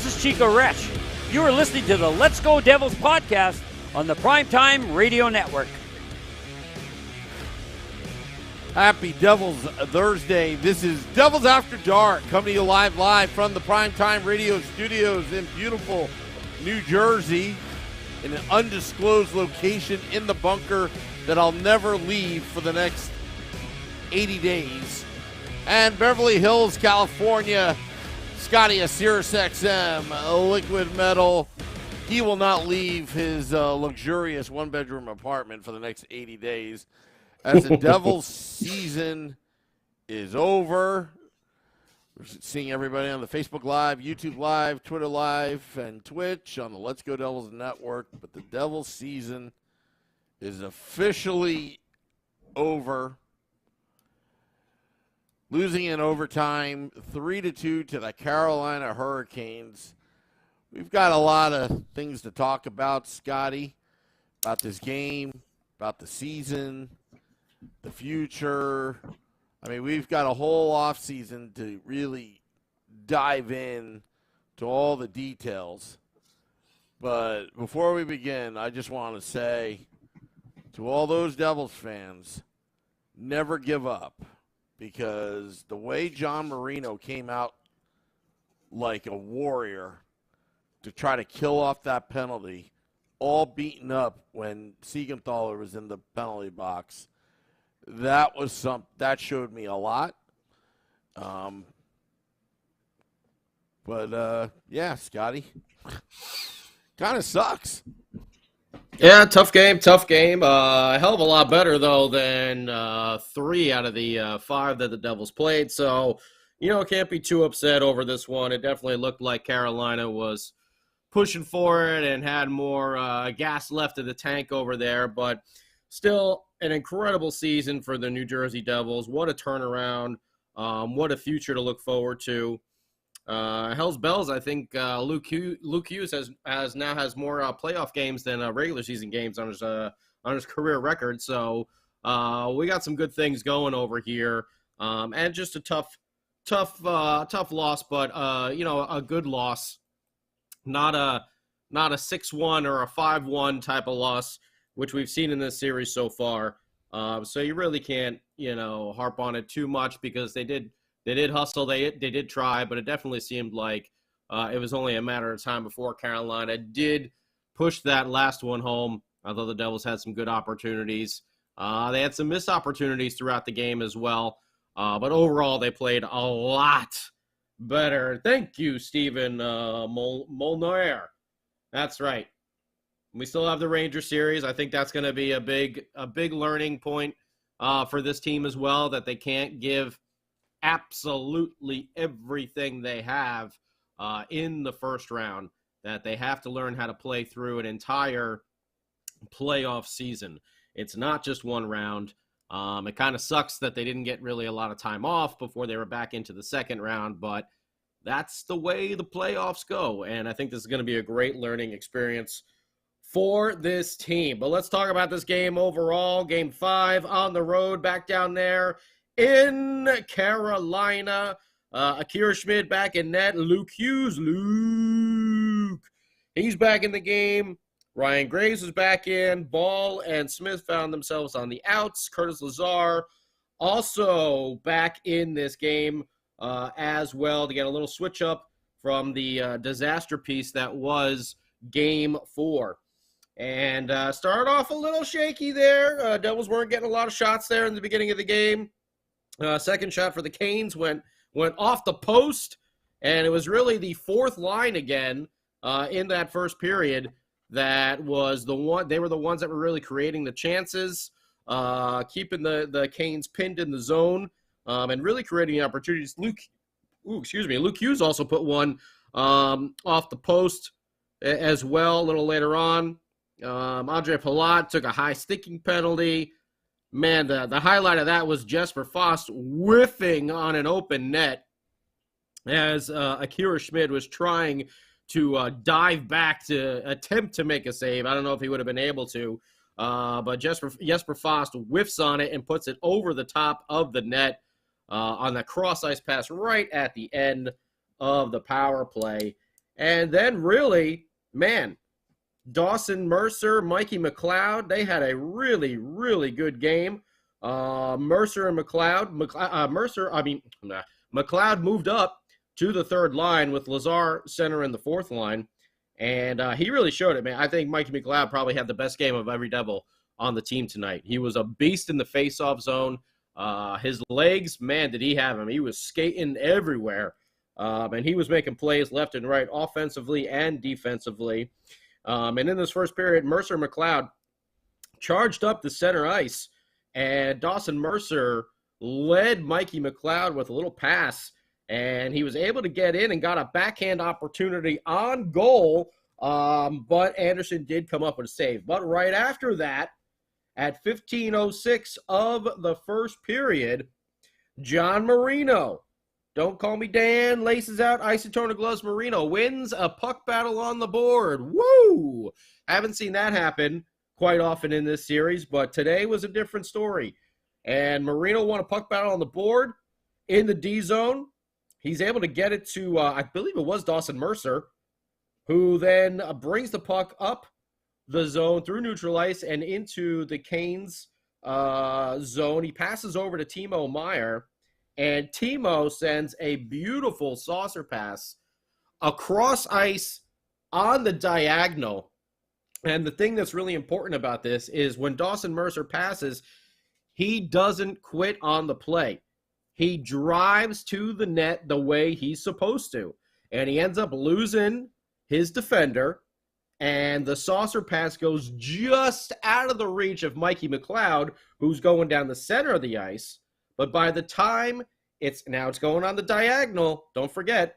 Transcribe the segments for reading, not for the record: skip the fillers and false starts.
This is Chico Resch. You are listening to the Let's Go Devils podcast on the Primetime Radio Network. Happy Devils Thursday. This is Devils After Dark, coming to you live from the Primetime Radio studios in beautiful New Jersey, in an undisclosed location in the bunker that I'll never leave for the next 80 days. And Beverly Hills, California, Scotty, a Sirius XM, a liquid metal. He will not leave his luxurious one-bedroom apartment for the next 80 days. As the Devils season is over. We're seeing everybody on the Facebook Live, YouTube Live, Twitter Live, and Twitch on the Let's Go Devils Network. But the Devils season is officially over. Losing in overtime, 3-2 to the Carolina Hurricanes. We've got a lot of things to talk about, Scotty, about this game, about the season, the future. I mean, we've got a whole offseason to really dive in to all the details. But before we begin, I just want to say to all those Devils fans, never give up. Because the way John Marino came out like a warrior to try to kill off that penalty, all beaten up when Siegenthaler was in the penalty box, that showed me a lot. Yeah, Scotty, kind of sucks. Yeah, tough game. A hell of a lot better, though, than 3 out of the 5 that the Devils played. So, can't be too upset over this one. It definitely looked like Carolina was pushing for it and had more gas left in the tank over there. But still, an incredible season for the New Jersey Devils. What a turnaround. What a future to look forward to. Hell's Bells, I think Luke Hughes has more playoff games than regular season games on his career record. So we got some good things going over here, and just a tough loss, but a good loss, not a 6-1 or a 5-1 type of loss, which we've seen in this series so far. So you really can't harp on it too much because they did hustle, they did try, but it definitely seemed like it was only a matter of time before Carolina did push that last one home, although the Devils had some good opportunities. They had some missed opportunities throughout the game as well, but overall they played a lot better. Thank you, Stephen Molnoir. That's right. We still have the Ranger series. I think that's going to be a big learning point for this team as well, that they can't give absolutely everything they have in the first round, that they have to learn how to play through an entire playoff season. It's not just one round. It kind of sucks that they didn't get really a lot of time off before they were back into the second round, but that's the way the playoffs go, and I think this is going to be a great learning experience for this team. But let's talk about this game overall. Game 5 on the road, back down there in Carolina. Akira Schmid back in net. Luke Hughes. He's back in the game. Ryan Graves was back in. Ball and Smith found themselves on the outs. Curtis Lazar also back in this game as well to get a little switch up from the disaster piece that was Game 4. And started off a little shaky there. Devils weren't getting a lot of shots there in the beginning of the game. Second shot for the Canes went off the post, and it was really the fourth line again in that first period that was the one. They were the ones that were really creating the chances, keeping the Canes pinned in the zone, and really creating opportunities. Luke Hughes also put one off the post as well a little later on. Andre Palat took a high sticking penalty. Man, the highlight of that was Jesper Fast whiffing on an open net as Akira Schmid was trying to dive back to attempt to make a save. I don't know if he would have been able to, but Jesper Fast whiffs on it and puts it over the top of the net on the cross-ice pass right at the end of the power play. And then really, man, Dawson Mercer, Mikey McLeod, they had a really, really good game. Mercer and McLeod, McLeod moved up to the third line with Lazar center in the fourth line. And he really showed it, man. I think Mikey McLeod probably had the best game of every Devil on the team tonight. He was a beast in the faceoff zone. His legs, man, did he have him. He was skating everywhere. And he was making plays left and right, offensively and defensively. And in this first period, Mercer McLeod charged up the center ice, and Dawson Mercer led Mikey McLeod with a little pass, and he was able to get in and got a backhand opportunity on goal, but Anderson did come up with a save. But right after that, at 15:06 of the first period, John Marino, don't call me Dan, laces out Isotona gloves. Marino wins a puck battle on the board. Woo! Haven't seen that happen quite often in this series, but today was a different story. And Marino won a puck battle on the board in the D zone. He's able to get it to, I believe it was Dawson Mercer, who then brings the puck up the zone through neutral ice and into the Canes zone. He passes over to Timo Meier. And Timo sends a beautiful saucer pass across ice on the diagonal. And the thing that's really important about this is when Dawson Mercer passes, he doesn't quit on the play. He drives to the net the way he's supposed to. And he ends up losing his defender. And the saucer pass goes just out of the reach of Mikey McLeod, who's going down the center of the ice. But by the time it's going on the diagonal, don't forget,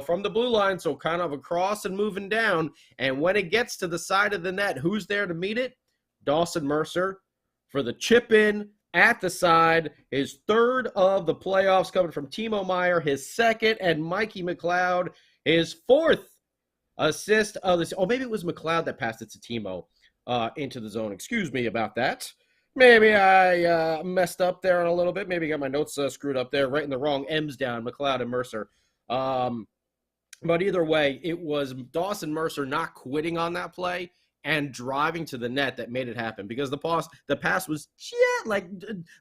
from the blue line, so kind of across and moving down. And when it gets to the side of the net, who's there to meet it? Dawson Mercer for the chip in at the side. His third of the playoffs coming from Timo Meier, his second, and Mikey McLeod, his fourth assist of this. Oh, maybe it was McLeod that passed it to Timo into the zone. Excuse me about that. Maybe I messed up there a little bit. Maybe got my notes screwed up there, writing the wrong M's down, McLeod and Mercer. But either way, it was Dawson Mercer not quitting on that play and driving to the net that made it happen, because the pass was,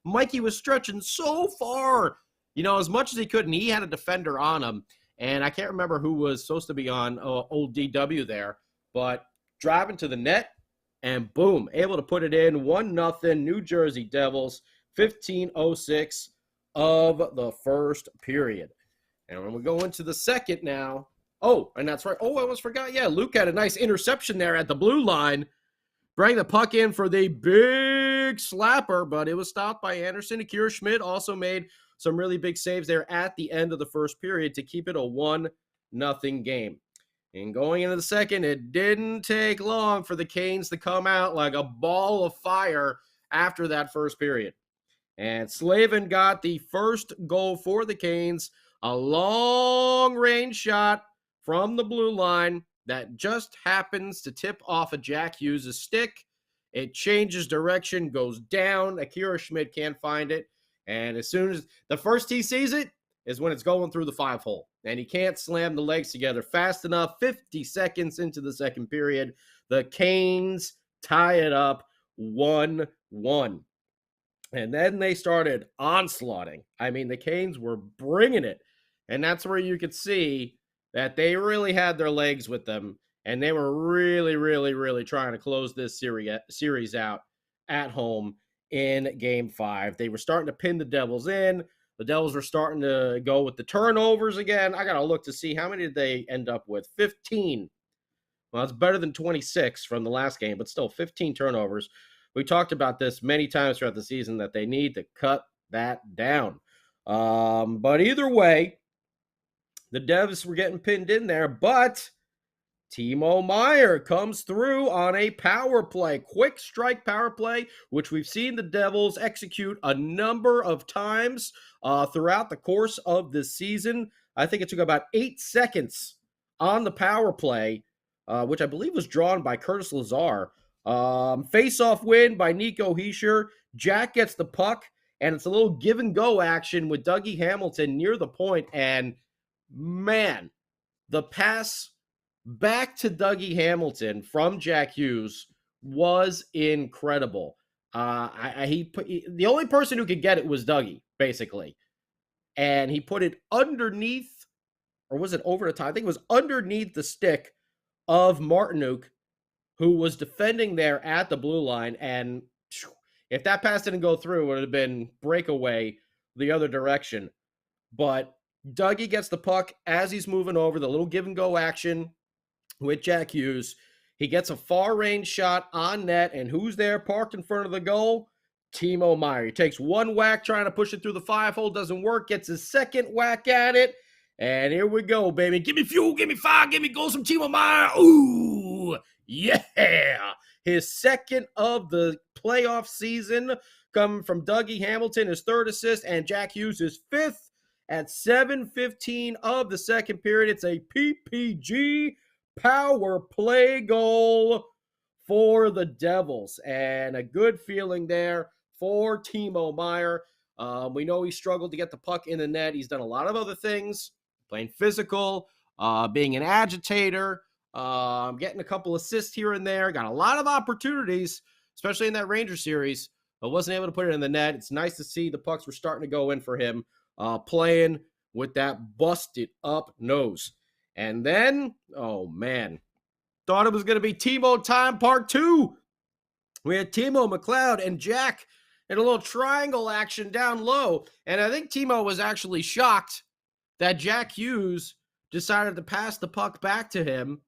Mikey was stretching so far, as much as he could, and he had a defender on him. And I can't remember who was supposed to be on old DW there, but driving to the net, and boom, able to put it in. 1-0 New Jersey Devils, 15:06 of the first period. And when we go into the second now, and that's right. I almost forgot. Yeah, Luke had a nice interception there at the blue line. Bring the puck in for the big slapper, but it was stopped by Anderson. Akira Schmidt also made some really big saves there at the end of the first period to keep it a 1-0 game. And going into the second, it didn't take long for the Canes to come out like a ball of fire after that first period. And Slavin got the first goal for the Canes, a long-range shot from the blue line that just happens to tip off of Jack Hughes' stick. It changes direction, goes down. Akira Schmidt can't find it. And as soon as the first he sees it is when it's going through the 5-hole. And he can't slam the legs together fast enough. 50 seconds into the second period, the Canes tie it up 1-1. And then they started onslaughting. I mean, the Canes were bringing it. And that's where you could see that they really had their legs with them. And they were really, really, really trying to close this series out at home in Game 5. They were starting to pin the Devils in. The Devils were starting to go with the turnovers again. I got to look to see how many did they end up with. 15. Well, that's better than 26 from the last game, but still 15 turnovers. We talked about this many times throughout the season that they need to cut that down. But either way, the Devs were getting pinned in there, but Timo Meier comes through on a power play, quick strike power play, which we've seen the Devils execute a number of times throughout the course of this season. I think it took about 8 seconds on the power play, which I believe was drawn by Curtis Lazar. Face-off win by Nico Hischier. Jack gets the puck, and it's a little give-and-go action with Dougie Hamilton near the point, and man, the pass back to Dougie Hamilton from Jack Hughes was incredible. The only person who could get it was Dougie, basically. And he put it underneath, or was it over the top? I think it was underneath the stick of Martinuk, who was defending there at the blue line. And if that pass didn't go through, it would have been breakaway the other direction. But Dougie gets the puck as he's moving over, the little give and go action with Jack Hughes. He gets a far range shot on net, and who's there parked in front of the goal? Timo Meier. He takes one whack trying to push it through the 5-hole, doesn't work, gets his second whack at it, and here we go, baby. Give me fuel, give me fire, give me goals from Timo Meier. Ooh, yeah. His second of the playoff season coming from Dougie Hamilton, his third assist, and Jack Hughes, his fifth at 7:15 of the second period. It's a PPG power play goal for the Devils, and a good feeling there for Timo Meier. We know he struggled to get the puck in the net. He's done a lot of other things, playing physical, being an agitator, getting a couple assists here and there. Got a lot of opportunities, especially in that Ranger series, but wasn't able to put it in the net. It's nice to see the pucks were starting to go in for him, playing with that busted up nose. And then, oh man, thought it was going to be Timo time part 2. We had Timo, McLeod, and Jack in a little triangle action down low. And I think Timo was actually shocked that Jack Hughes decided to pass the puck back to him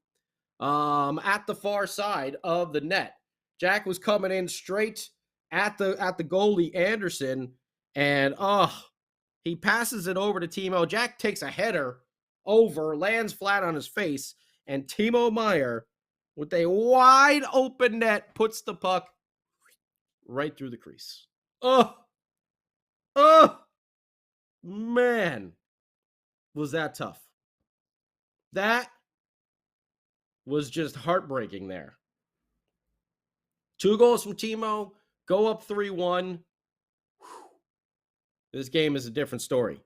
at the far side of the net. Jack was coming in straight at the goalie, Anderson, and he passes it over to Timo. Jack takes a header over, lands flat on his face, and Timo Meier, with a wide open net, puts the puck right through the crease. Oh, man, was that tough. That was just heartbreaking there. 2 goals from Timo, go up 3-1. This game is a different story.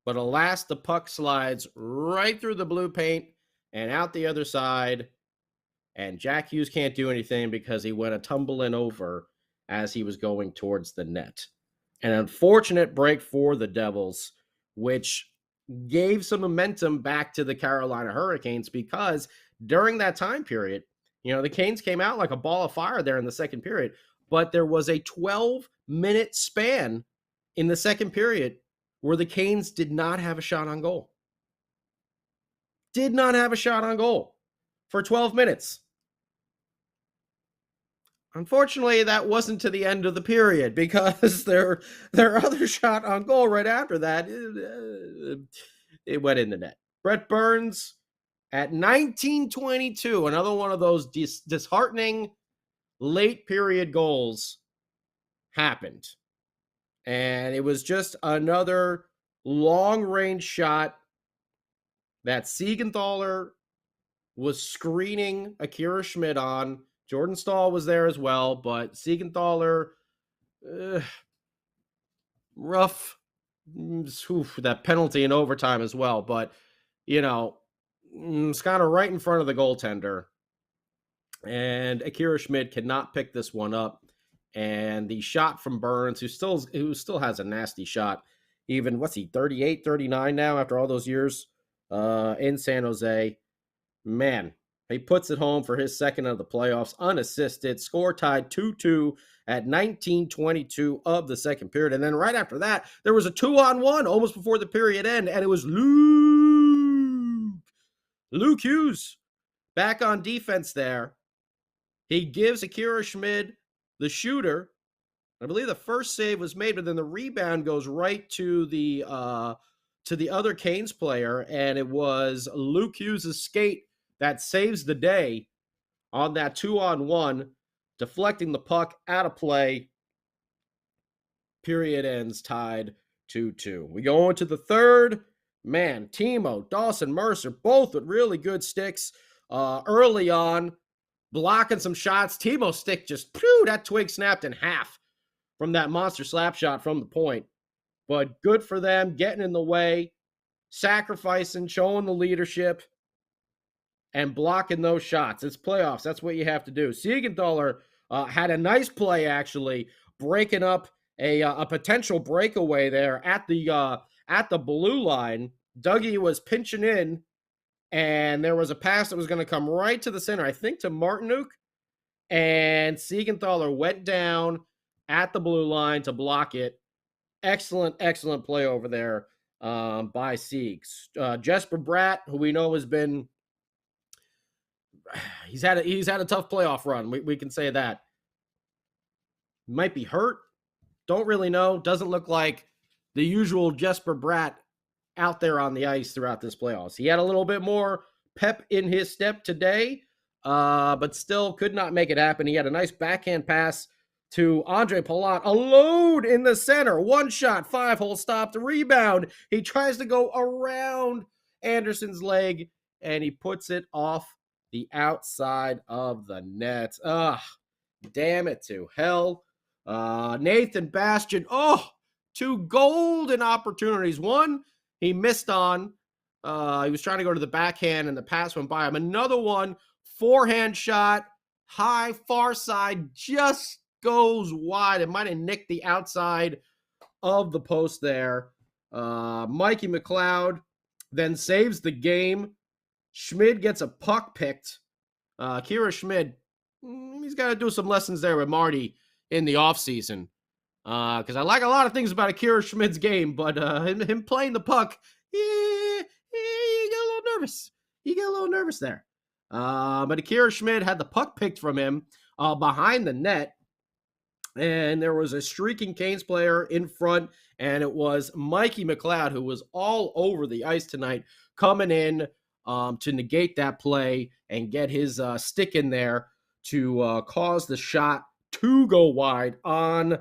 But alas, the puck slides right through the blue paint and out the other side. And Jack Hughes can't do anything because he went a tumbling over as he was going towards the net. An unfortunate break for the Devils, which gave some momentum back to the Carolina Hurricanes, because during that time period, the Canes came out like a ball of fire there in the second period, but there was a 12-minute span in the second period where the Canes did not have a shot on goal. Did not have a shot on goal for 12 minutes. Unfortunately, that wasn't to the end of the period, because their other shot on goal right after that, it went in the net. Brett Burns at 19:22, another one of those disheartening late period goals happened. And it was just another long-range shot that Siegenthaler was screening Akira Schmidt on. Jordan Stahl was there as well, but Siegenthaler, rough. That penalty in overtime as well. But, it's kind of right in front of the goaltender. And Akira Schmidt cannot pick this one up. And the shot from Burns, who still has a nasty shot, even, 38, 39 now after all those years in San Jose. Man, he puts it home for his second of the playoffs, unassisted, score tied 2-2 at 19:22 of the second period. And then right after that, there was a 2-on-1 almost before the period end, and it was Luke Hughes back on defense there. He gives Akira Schmid the shooter. I believe the first save was made, but then the rebound goes right to the other Canes player, and it was Luke Hughes' skate that saves the day on that 2-on-1, deflecting the puck out of play. Period ends tied 2-2. We go into the third. Man, Timo, Dawson, Mercer, both with really good sticks early on, blocking some shots. Timo's stick just, that twig snapped in half from that monster slap shot from the point. But good for them, getting in the way, sacrificing, showing the leadership. and blocking those shots. It's playoffs. That's what you have to do. Siegenthaler had a nice play, actually, breaking up a potential breakaway there at the blue line. Dougie was pinching in, and there was a pass that was going to come right to the center, I think to Martinuk, and Siegenthaler went down at the blue line to block it. Excellent play over there by Siegs. Jesper Bratt, who we know has been he's had a tough playoff run. We can say that. Might be hurt. Don't really know. Doesn't look like the usual Jesper Bratt out there on the ice throughout this playoffs. He had a little bit more pep in his step today, but still could not make it happen. He had a nice backhand pass to Andre Palat, alone in the center. One shot, 5-hole stopped, rebound. He tries to go around Anderson's leg, and he puts it off the outside of the net. Damn it to hell. Nathan Bastian, two golden opportunities. One, he missed on. He was trying to go to the backhand, and the pass went by him. Another one, forehand shot, high, far side, just goes wide. It might have nicked the outside of the post there. Mikey McLeod then saves the game. Schmid gets a puck picked. Kira Schmid, he's got to do some lessons there with Marty in the offseason. Because I like a lot of things about Akira Schmid's game, but him playing the puck, he got a little nervous. He got a little nervous there. But Akira Schmid had the puck picked from him behind the net. And there was a streaking Canes player in front, and it was Mikey McLeod, who was all over the ice tonight, coming in to negate that play and get his stick in there to cause the shot to go wide on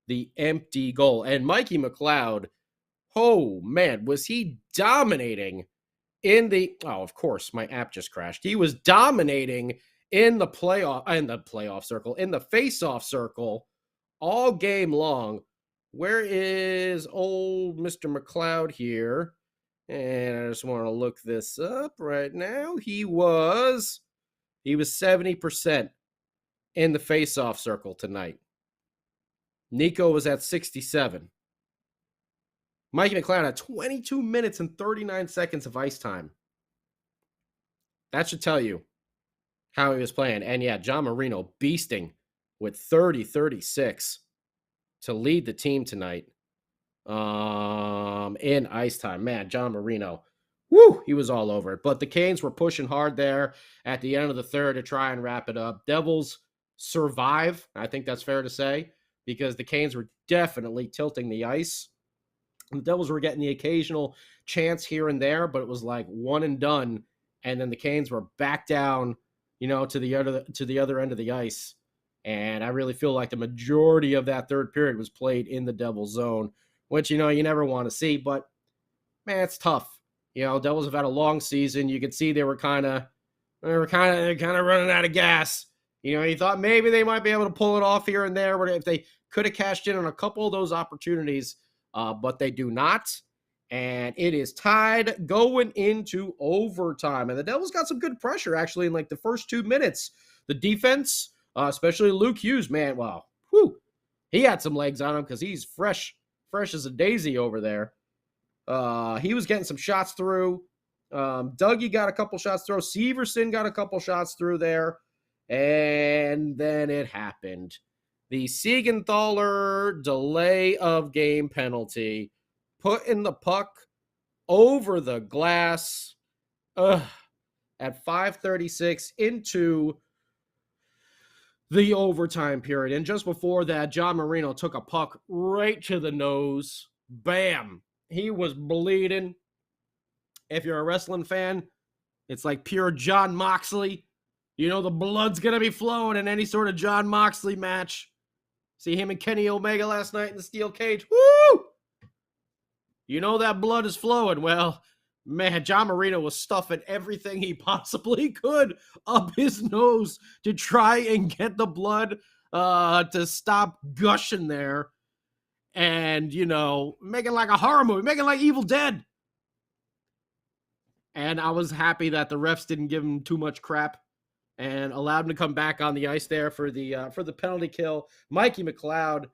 the empty goal. And Mikey McLeod, oh man, was he dominating in the, of course, my app just crashed. He was dominating in the face-off circle all game long. Where is old Mr. McLeod here? And I just want to look this up right now. He was 70% in the face-off circle tonight. Nico was at 67. Mikey McLeod had 22 minutes and 39 seconds of ice time. That should tell you how he was playing. And yeah, John Marino beasting with 30-36 to lead the team tonight in ice time. Man, John Marino, he was all over it. But the Canes were pushing hard there at the end of the third to try and wrap it up. Devils survive, I think that's fair to say, because the Canes were definitely tilting the ice. The Devils were getting the occasional chance here and there, but it was like one and done. And then the Canes were back down, to the other end of the ice. And I really feel like the majority of that third period was played in the Devils zone, which, you never want to see. But, man, it's tough. Devils have had a long season. You could see they were kind of running out of gas. You thought maybe they might be able to pull it off here and there, but if they could have cashed in on a couple of those opportunities, but they do not. And it is tied going into overtime. And the Devils got some good pressure, actually, in like the first 2 minutes. The defense, especially Luke Hughes, man, wow. He had some legs on him because he's fresh as a daisy over there. He was getting some shots through. Dougie got a couple shots through. Severson got a couple shots through there. And then it happened. The Siegenthaler delay of game penalty, putting the puck over the glass at 5:36 into the overtime period. And just before that, John Marino took a puck right to the nose. Bam! He was bleeding. If you're a wrestling fan, it's like pure Jon Moxley. The blood's going to be flowing in any sort of Jon Moxley match. See him and Kenny Omega last night in the steel cage. Woo! That blood is flowing. Well, man, John Marino was stuffing everything he possibly could up his nose to try and get the blood to stop gushing there. And, making like a horror movie, making like Evil Dead. And I was happy that the refs didn't give him too much crap and allowed him to come back on the ice there for the penalty kill. Mikey McLeod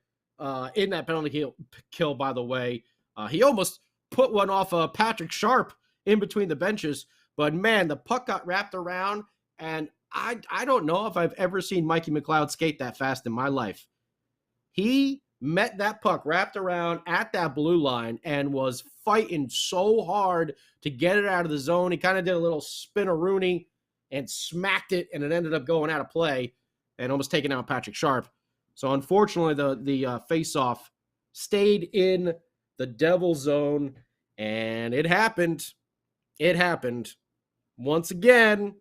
in that penalty kill, by the way, he almost put one off Patrick Sharp in between the benches. But, man, the puck got wrapped around, and I don't know if I've ever seen Mikey McLeod skate that fast in my life. He met that puck wrapped around at that blue line and was fighting so hard to get it out of the zone. He kind of did a little spin-a-rooney and smacked it, and it ended up going out of play and almost taking out Patrick Sharp. So, unfortunately, the face-off stayed in the Devil zone, and it happened. It happened. Once again,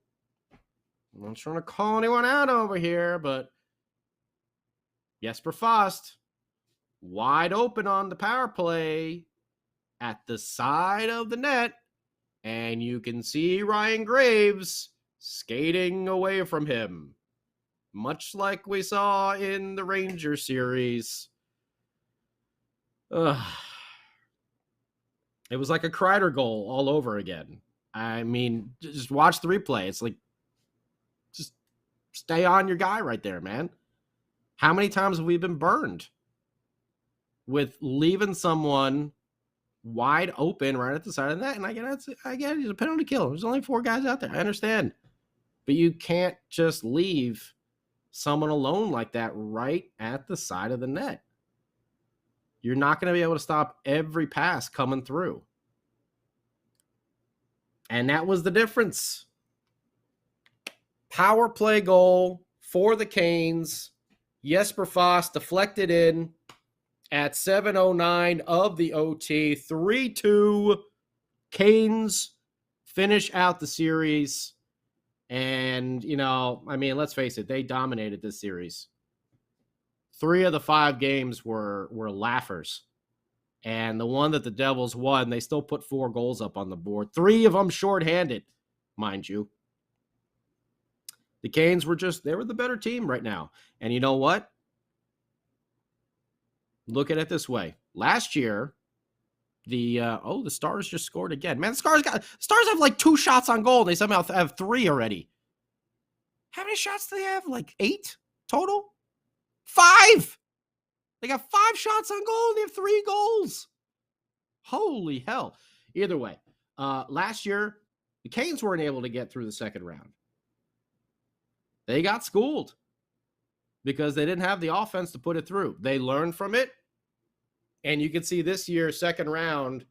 I'm not trying to call anyone out over here, but Jesper Fast, wide open on the power play at the side of the net, and you can see Ryan Graves skating away from him, much like we saw in the Ranger series. It was like a Kreider goal all over again. I mean, just watch the replay. It's like, just stay on your guy right there, man. How many times have we been burned with leaving someone wide open right at the side of the net? And I get it's a penalty kill. There's only 4 guys out there. I understand. But you can't just leave someone alone like that right at the side of the net. You're not going to be able to stop every pass coming through. And that was the difference. Power play goal for the Canes. Jesper Fast deflected in at 7:09 of the OT. 3-2. Canes finish out the series. And, let's face it, they dominated this series. 3 of the 5 games were laughers. And the one that the Devils won, they still put 4 goals up on the board. 3 of them shorthanded, mind you. The Canes they were the better team right now. And you know what? Look at it this way. Last year, the Stars just scored again. Man, the Stars have like 2 shots on goal. They somehow have 3 already. How many shots do they have? Like 8 total? 5! They got 5 shots on goal. They have 3 goals. Holy hell. Either way, last year, the Canes weren't able to get through the second round. They got schooled because they didn't have the offense to put it through. They learned from it. And you can see this year's second round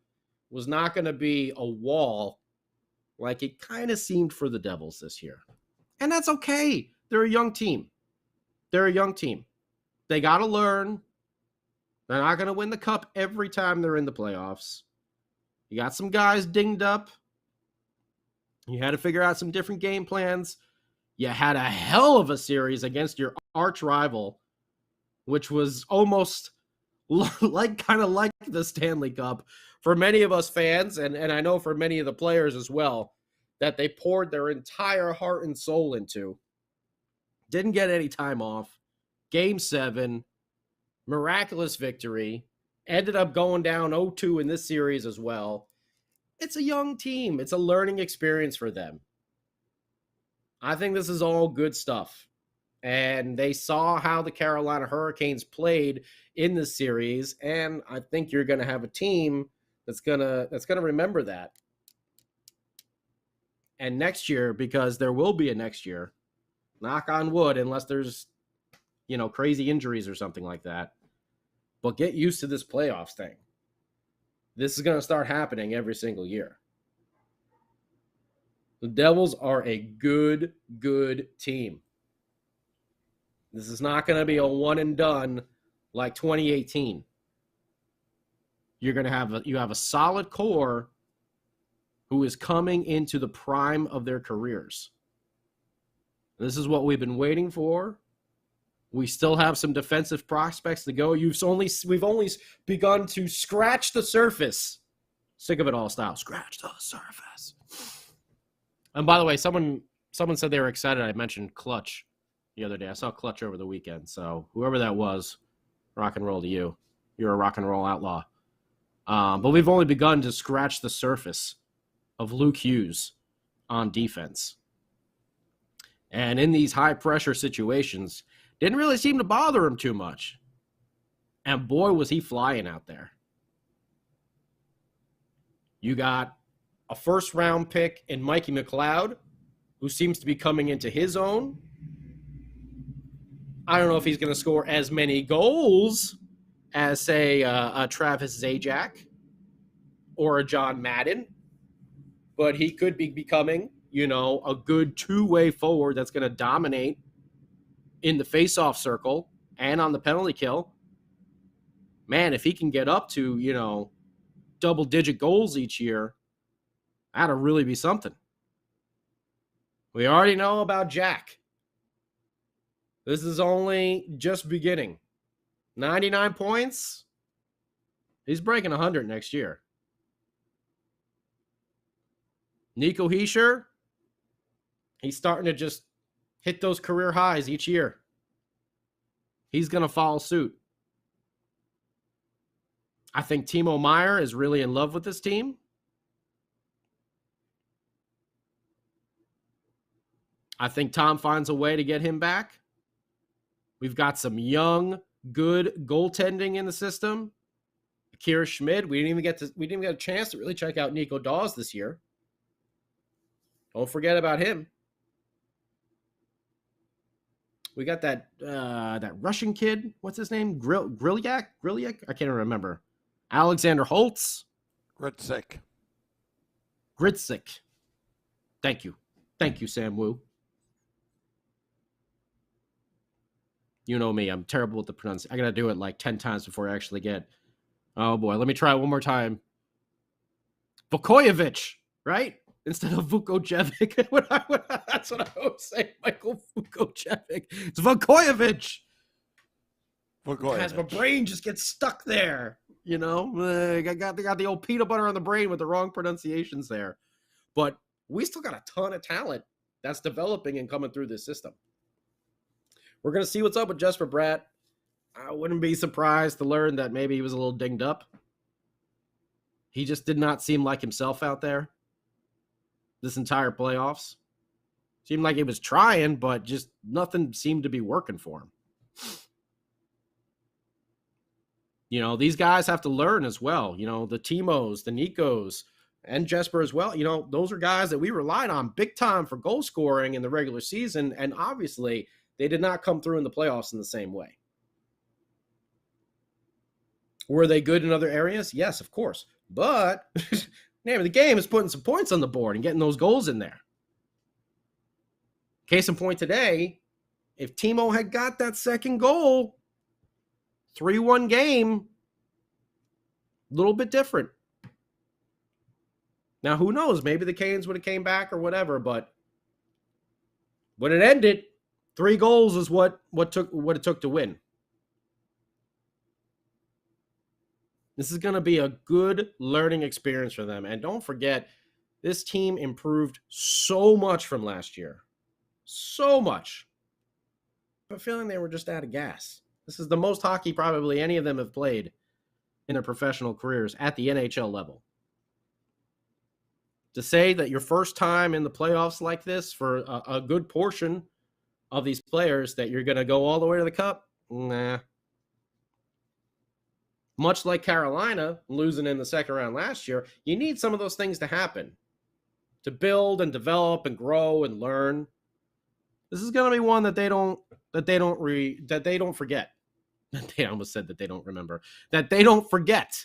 was not going to be a wall like it kind of seemed for the Devils this year. And that's okay. They're a young team. They got to learn. They're not going to win the cup every time they're in the playoffs. You got some guys dinged up. You had to figure out some different game plans. You had a hell of a series against your arch rival, which was almost like the Stanley Cup for many of us fans, and I know for many of the players as well, that they poured their entire heart and soul into. Didn't get any time off. Game 7, miraculous victory. Ended up going down 0-2 in this series as well. It's a young team. It's a learning experience for them. I think this is all good stuff. And they saw how the Carolina Hurricanes played in this series, and I think you're going to have a team that's going to remember that. And next year, because there will be a next year, knock on wood, unless there's, crazy injuries or something like that. But get used to this playoffs thing. This is going to start happening every single year. The Devils are a good team. This is not going to be a one and done like 2018. You have a solid core who is coming into the prime of their careers. This is what we've been waiting for. We still have some defensive prospects to go. We've only begun to scratch the surface. Sick of it all style. Scratch the surface. And by the way, someone said they were excited I mentioned Clutch the other day. I saw Clutch over the weekend. So whoever that was, rock and roll to you. You're a rock and roll outlaw. But we've only begun to scratch the surface of Luke Hughes on defense. And in these high-pressure situations, didn't really seem to bother him too much. And boy, was he flying out there. You got a first-round pick in Mikey McLeod, who seems to be coming into his own. I don't know if he's going to score as many goals as, say, a Travis Zajac or a John Madden, but he could be becoming, a good two-way forward that's going to dominate in the face-off circle and on the penalty kill. Man, if he can get up to, double-digit goals each year, that'll really be something. We already know about Jack. This is only just beginning. 99 points. He's breaking 100 next year. Nico Hischier, he's starting to just hit those career highs each year. He's going to follow suit. I think Timo Meier is really in love with this team. I think Tom finds a way to get him back. We've got some young, good goaltending in the system. Akira Schmid, we didn't even get a chance to really check out Nico Dawes this year. Don't forget about him. We got that Russian kid. What's his name? Grilyak? I can't remember. Alexander Holtz. Gritsik. Thank you, Sam Wu. You know me, I'm terrible with the pronunciation. I got to do it like 10 times before I actually get. Oh boy, let me try it one more time. Vukojevic, right? Instead of Vukojevic. That's what I always say, Michael Vukojevic. It's Vukojevic. As my brain just gets stuck there, I got the old peanut butter on the brain with the wrong pronunciations there. But we still got a ton of talent that's developing and coming through this system. We're going to see what's up with Jesper Bratt. I wouldn't be surprised to learn that maybe he was a little dinged up. He just did not seem like himself out there this entire playoffs. Seemed like he was trying, but just nothing seemed to be working for him. These guys have to learn as well. The Timos, the Nikos, and Jesper as well. Those are guys that we relied on big time for goal scoring in the regular season, and obviously they did not come through in the playoffs in the same way. Were they good in other areas? Yes, of course. But name of the game is putting some points on the board and getting those goals in there. Case in point today, if Timo had got that second goal, 3-1 game, a little bit different. Now, who knows? Maybe the Canes would have came back or whatever, but when it ended, 3 goals is what it took to win. This is going to be a good learning experience for them. And don't forget, this team improved so much from last year. So much. But feeling they were just out of gas. This is the most hockey probably any of them have played in their professional careers at the NHL level. To say that your first time in the playoffs like this for a good portion of these players that you're going to go all the way to the cup, nah. Much like Carolina losing in the second round last year, you need some of those things to happen to build and develop and grow and learn. This is going to be one that they don't forget. They almost said that they don't remember. That they don't forget.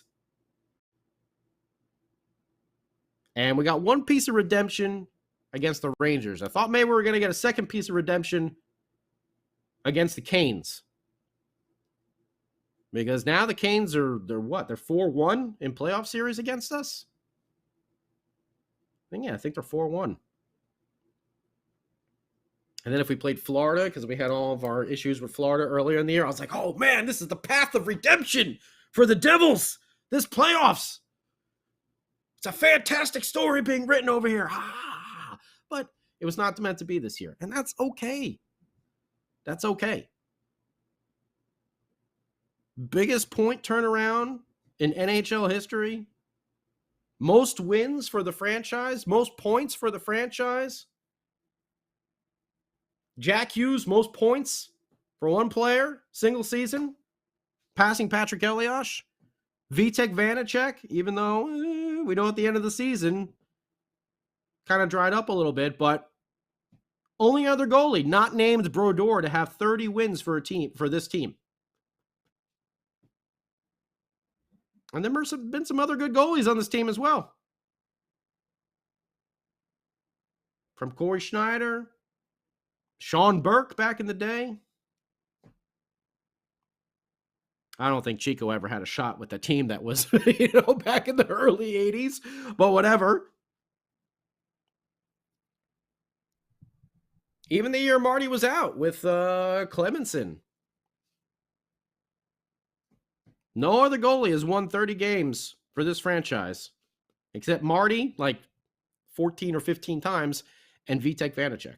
And we got one piece of redemption against the Rangers. I thought maybe we were going to get a second piece of redemption against the Canes. Because now the Canes they're what? They're 4-1 in playoff series against us? I think they're 4-1. And then if we played Florida, because we had all of our issues with Florida earlier in the year, I was like, oh man, this is the path of redemption for the Devils. This playoffs. It's a fantastic story being written over here. But it was not meant to be this year. And that's okay. That's okay. Biggest point turnaround in NHL history Most wins for the franchise, most points for the franchise. Jack Hughes, most points for one player, single season, passing Patrick Elias. Vitek Vanacek, even though we know at the end of the season, kind of dried up a little bit, but only other goalie not named Brodeur to have 30 wins for this team. And then there's been some other good goalies on this team as well. From Corey Schneider, Sean Burke back in the day. I don't think Chico ever had a shot with the team that was, back in the early 80s, but whatever. Even the year Marty was out with Clemenson. No other goalie has won 30 games for this franchise, except Marty, like 14 or 15 times, and Vitek Vanacek.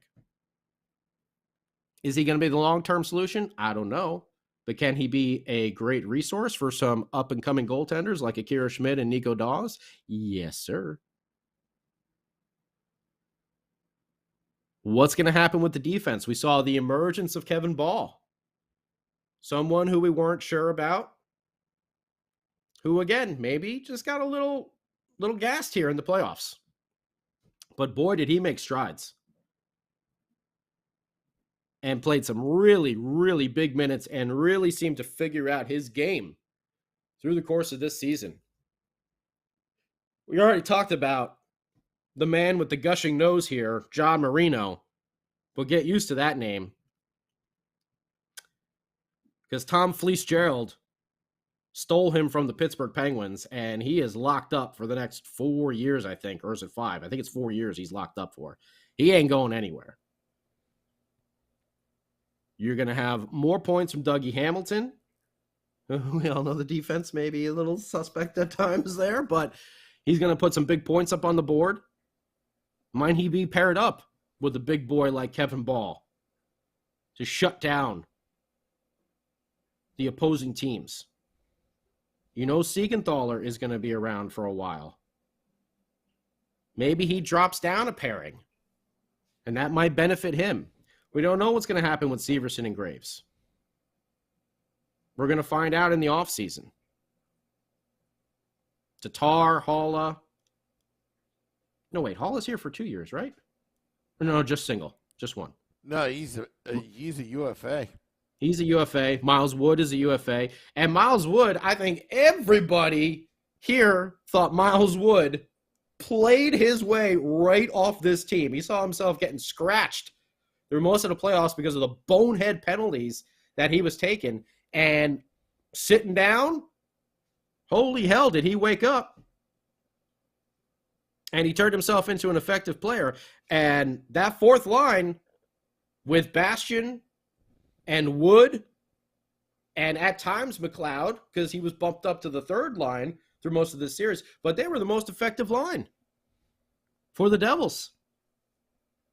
Is he going to be the long-term solution? I don't know. But can he be a great resource for some up-and-coming goaltenders like Akira Schmidt and Nico Dawes? Yes, sir. What's going to happen with the defense? We saw the emergence of Kevin Ball. Someone who we weren't sure about. Who, again, maybe just got a little gassed here in the playoffs. But boy, did he make strides. And played some really, really big minutes and really seemed to figure out his game through the course of this season. We already talked about the man with the gushing nose here, John Marino. But get used to that name. Because Tom Fleece-Gerald stole him from the Pittsburgh Penguins, and he is locked up for the next 4 years, I think. Or is it 5? I think it's 4 years he's locked up for. He ain't going anywhere. You're going to have more points from Dougie Hamilton. We all know the defense may be a little suspect at times there, but he's going to put some big points up on the board. Might he be paired up with a big boy like Kevin Ball to shut down the opposing teams? Siegenthaler is going to be around for a while. Maybe he drops down a pairing, and that might benefit him. We don't know what's going to happen with Severson and Graves. We're going to find out in the offseason. Tatar, Halla. No, wait, Halla's here for 2 years, right? No, just single. Just one. No, he's a UFA. He's a UFA. Miles Wood is a UFA. And Miles Wood, I think everybody here thought Miles Wood played his way right off this team. He saw himself getting scratched through most of the playoffs because of the bonehead penalties that he was taking. And sitting down, holy hell, did he wake up. And he turned himself into an effective player. And that fourth line with Bastian and Wood and at times McLeod, because he was bumped up to the third line through most of this series, but they were the most effective line for the Devils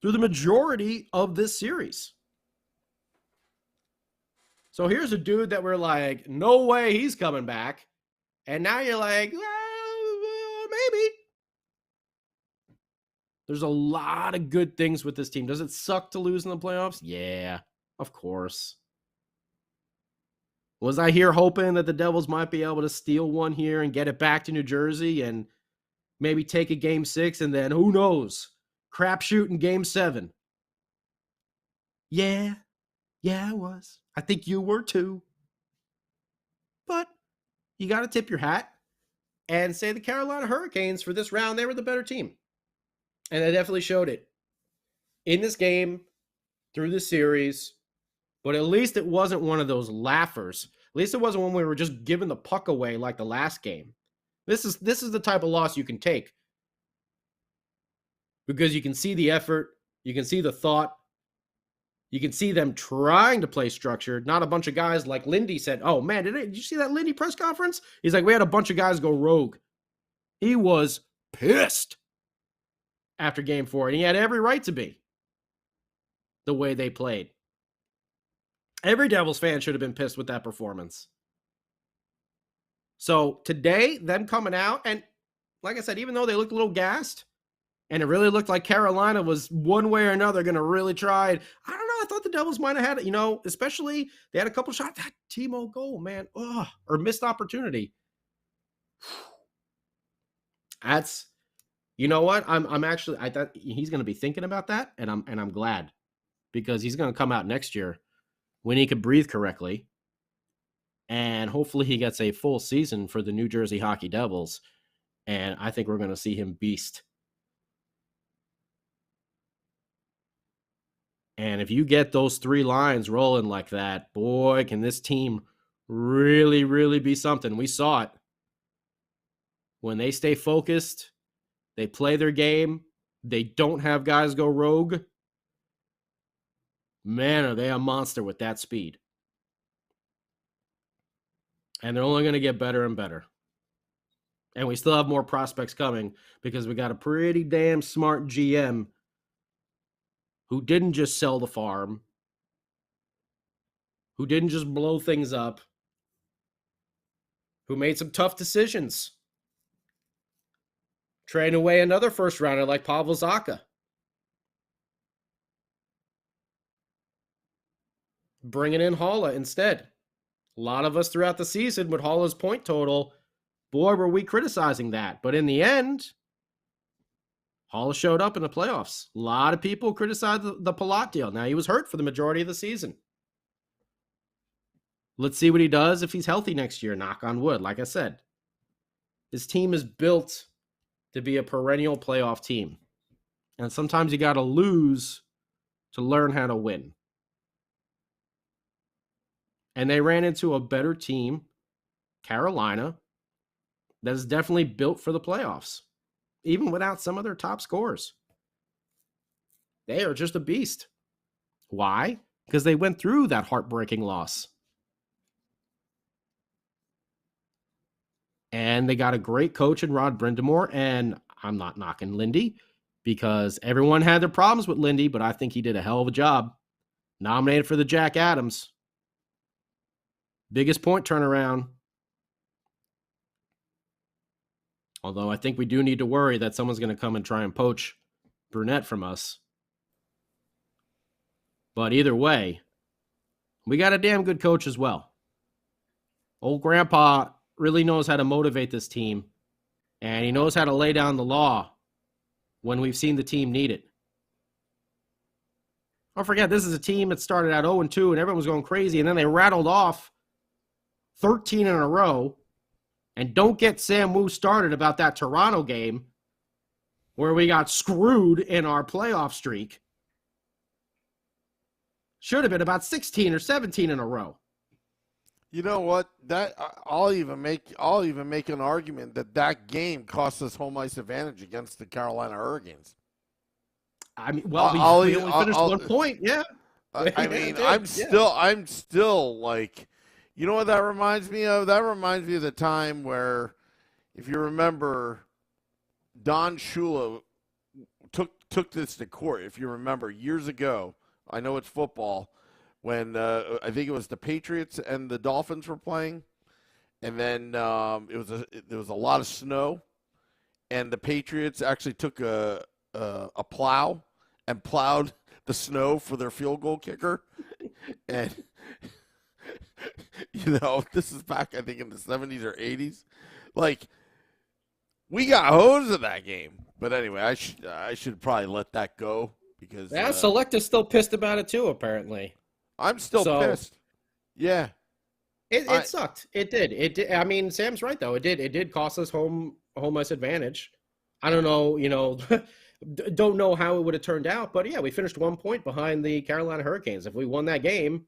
through the majority of this series. So here's a dude that we're like, no way he's coming back. And now you're like, well, maybe. There's a lot of good things with this team. Does it suck to lose in the playoffs? Yeah, of course. Was I here hoping that the Devils might be able to steal one here and get it back to New Jersey and maybe take a game 6 and then, who knows, crapshoot in game 7? Yeah, I was. I think you were too. But you got to tip your hat and say the Carolina Hurricanes for this round, they were the better team. And they definitely showed it in this game, through this series. But at least it wasn't one of those laughers. At least it wasn't when we were just giving the puck away like the last game. This is the type of loss you can take. Because you can see the effort. You can see the thought. You can see them trying to play structured. Not a bunch of guys like Lindy said, oh man, did you see that Lindy press conference? He's like, we had a bunch of guys go rogue. He was pissed after game 4. And he had every right to be. The way they played. Every Devils fan should have been pissed with that performance. So today, them coming out, and like I said, even though they looked a little gassed, and it really looked like Carolina was one way or another going to really try. I don't know. I thought the Devils might have had it, especially they had a couple shots. That Timo goal, man, or missed opportunity. That's, you know what? I thought he's going to be thinking about that, and I'm glad, because he's going to come out next year when he could breathe correctly, and hopefully he gets a full season for the New Jersey Hockey Devils, and I think we're going to see him beast. And if you get those 3 lines rolling like that, boy, can this team really, really be something. We saw it. When they stay focused, they play their game, they don't have guys go rogue, man, are they a monster with that speed. And they're only going to get better and better. And we still have more prospects coming, because we got a pretty damn smart GM who didn't just sell the farm, who didn't just blow things up, who made some tough decisions. Trading away another first rounder like Pavel Zacha. Bringing in Haula instead. A lot of us throughout the season with Haula's point total, boy, were we criticizing that. But in the end, Haula showed up in the playoffs. A lot of people criticized the Palat deal. Now, he was hurt for the majority of the season. Let's see what he does if he's healthy next year, knock on wood. Like I said, this team is built to be a perennial playoff team. And sometimes you got to lose to learn how to win. And they ran into a better team, Carolina, that is definitely built for the playoffs, even without some of their top scorers. They are just a beast. Why? Because they went through that heartbreaking loss. And they got a great coach in Rod Brindamore, and I'm not knocking Lindy, because everyone had their problems with Lindy, but I think he did a hell of a job. Nominated for the Jack Adams. Biggest point turnaround. Although I think we do need to worry that someone's going to come and try and poach Brunette from us. But either way, we got a damn good coach as well. Old Grandpa really knows how to motivate this team, and he knows how to lay down the law when we've seen the team need it. Don't forget, this is a team that started out 0-2 and everyone was going crazy, and then they rattled off 13 in a row. And don't get Sam Wu started about that Toronto game where we got screwed in our playoff streak. Should have been about 16 or 17 in a row. You know what? That I'll even make an argument that game cost us home ice advantage against the Carolina Hurricanes. I mean, well, we only finished 1 point. Yeah. I mean, I'm still like, you know what that reminds me of? That reminds me of the time where, if you remember, Don Shula took this to court. If you remember, years ago, I know it's football, when I think it was the Patriots and the Dolphins were playing, and then there was a lot of snow, and the Patriots actually took a plow and plowed the snow for their field goal kicker, and this is back, I think, in the 70s or 80s. Like, we got hosed in that game. But anyway, I should probably let that go, because Select is still pissed about it too, apparently. I'm still pissed. Yeah. It sucked. It did. I mean, Sam's right though. It did cost us home ice advantage. I don't know, don't know how it would have turned out, but yeah, we finished 1 point behind the Carolina Hurricanes. If we won that game,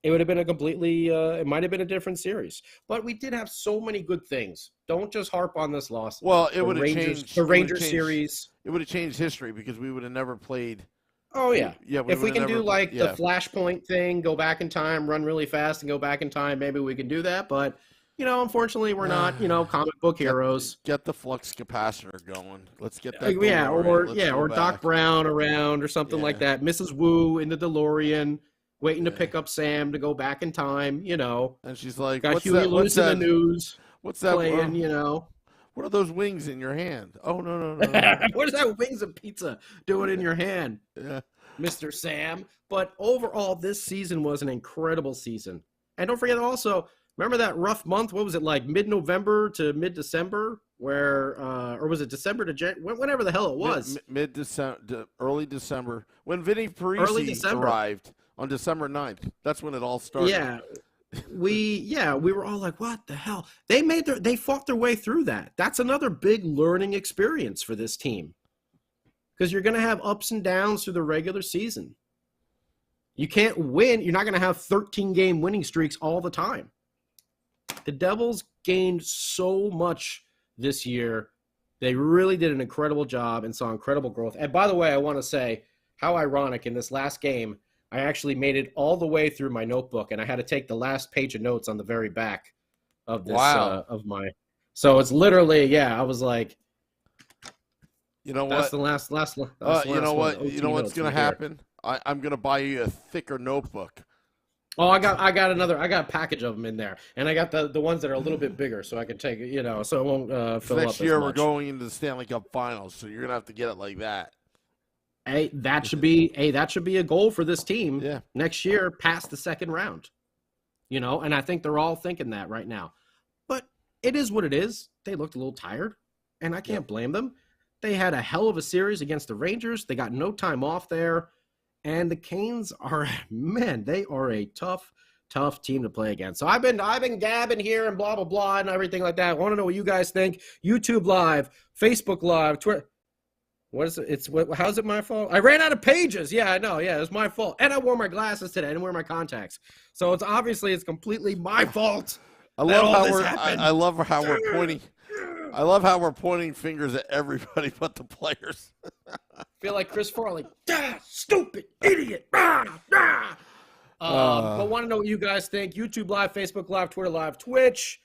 it would have been it might have been a different series. But we did have so many good things. Don't just harp on this loss. Well, it would have changed the Rangers series. It would have changed history, because we would have never played. Oh, yeah. If we can do the flashpoint thing, go back in time, run really fast and go back in time, maybe we can do that. But, unfortunately, we're not, comic book heroes. Get the flux capacitor going. Let's get that going. Or Doc Brown around or something like that. Mrs. Wu in the DeLorean, waiting to pick up Sam to go back in time, And she's like, got Huey Lewis in the news. What's that? Playing, What are those wings in your hand? Oh, no. What is that wings and pizza doing in your hand, Yeah. Mr. Sam? But overall, this season was an incredible season. And don't forget also, remember that rough month? What was it, like mid-November to mid-December? Or was it December to January? Whenever the hell it was. Mid-December, early December. When Vinny Early Parisi December. arrived on December 9th. That's when it all started. Yeah. We were all like, what the hell? They fought their way through that. That's another big learning experience for this team. Because you're going to have ups and downs through the regular season. You can't win. You're not going to have 13-game winning streaks all the time. The Devils gained so much this year. They really did an incredible job and saw incredible growth. And by the way, I want to say how ironic in this last game, I actually made it all the way through my notebook, and I had to take the last page of notes on the very back of this of my. So it's literally, I was like, you know that's what? That's the last. You know what? You know what's going to happen? I'm going to buy you a thicker notebook. Oh, I got another. I got a package of them in there, and I got the ones that are a little bit bigger, so I can take it. So it won't fill up. Next year as much. we're going into the Stanley Cup Finals, so you're going to have to get it like that. Hey, that should be a goal for this team. Yeah. Next year, past the second round. And I think they're all thinking that right now. But it is what it is. They looked a little tired, and I can't blame them. They had a hell of a series against the Rangers. They got no time off there. And the Canes are, man, they are a tough team to play against. So I've been gabbing here and blah, blah, blah, and everything like that. I want to know what you guys think. YouTube Live, Facebook Live, Twitter. What is it? How's it my fault? I ran out of pages. Yeah, I know. Yeah, it's my fault. And I wore my glasses today. I didn't wear my contacts. So it's completely my fault. I love how we're pointing. I love how we're pointing fingers at everybody but the players. Feel like Chris Farley. Stupid idiot. But want to know what you guys think. YouTube Live, Facebook Live, Twitter Live, Twitch.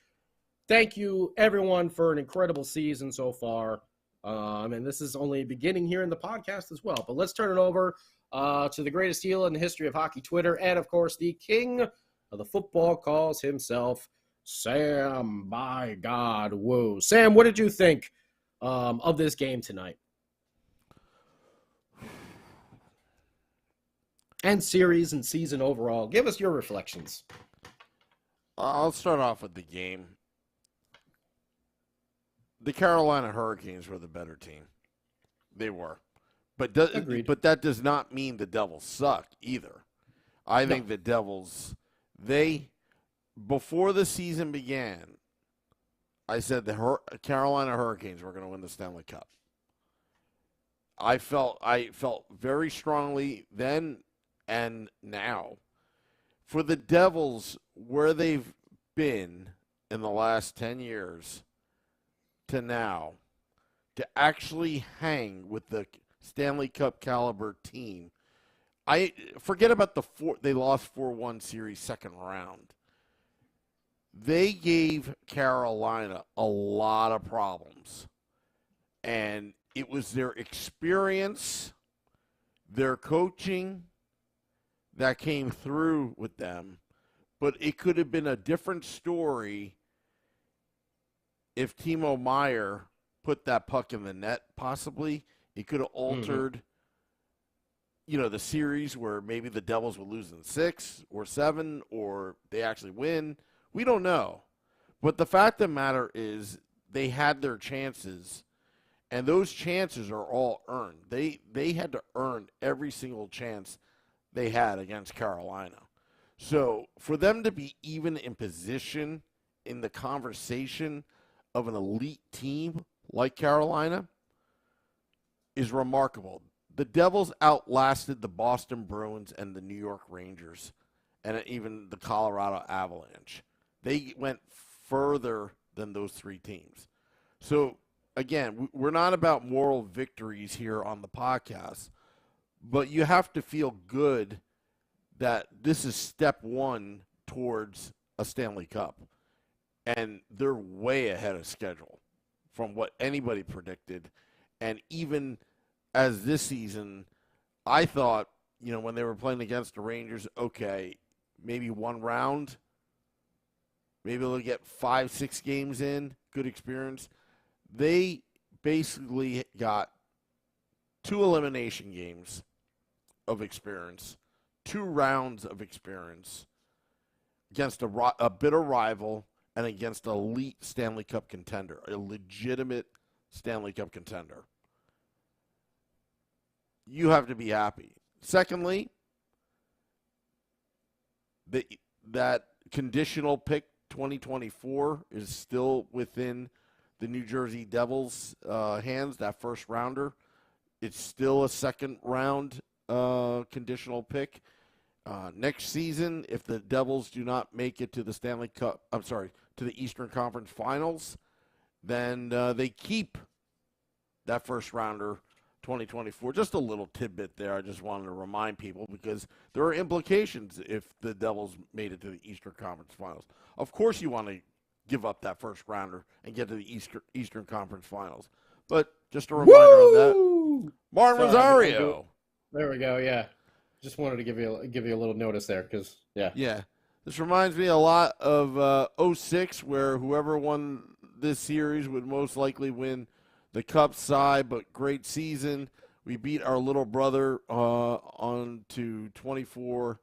Thank you, everyone, for an incredible season so far. And this is only beginning here in the podcast as well. But let's turn it over to the greatest heel in the history of hockey Twitter, and, of course, the king of the football calls himself, Sam, by God, woo. Sam, what did you think of this game tonight? And series and season overall. Give us your reflections. I'll start off with the game. The Carolina Hurricanes were the better team. They were. But that does not mean the Devils suck either. I think the Devils, before the season began, I said the Carolina Hurricanes were going to win the Stanley Cup. I felt very strongly then and now. For the Devils, where they've been in the last 10 years to now, to actually hang with the Stanley Cup caliber team, I forget about they lost 4-1 series second round. They gave Carolina a lot of problems. And it was their experience, their coaching that came through with them. But it could have been a different story if Timo Meier put that puck in the net, possibly. It could have altered, the series where maybe the Devils would lose in 6 or 7 or they actually win. We don't know. But the fact of the matter is they had their chances, and those chances are all earned. They had to earn every single chance they had against Carolina. So for them to be even in position in the conversation of an elite team like Carolina is remarkable. The Devils outlasted the Boston Bruins and the New York Rangers and even the Colorado Avalanche. They went further than those three teams. So, again, we're not about moral victories here on the podcast, but you have to feel good that this is step one towards a Stanley Cup. And they're way ahead of schedule from what anybody predicted. And even as this season, I thought, when they were playing against the Rangers, okay, maybe one round, maybe they'll get 5-6 games in, good experience. they basically got 2 elimination games of experience, 2 rounds of experience against a bitter rival and against an elite Stanley Cup contender, a legitimate Stanley Cup contender. You have to be happy. Secondly, that conditional pick 2024 is still within the New Jersey Devils' hands, that first rounder. It's still a second round conditional pick. Next season, if the Devils do not make it to the to the Eastern Conference Finals, then they keep that first rounder 2024. Just a little tidbit there. I just wanted to remind people because there are implications if the Devils made it to the Eastern Conference Finals. Of course you want to give up that first rounder and get to the Eastern Conference Finals. But just a reminder on that. Martin Rosario. There we go, yeah. Just wanted to give you a little notice there because, yeah. Yeah. This reminds me a lot of 06 where whoever won this series would most likely win the Cup side, but great season. We beat our little brother on to 24.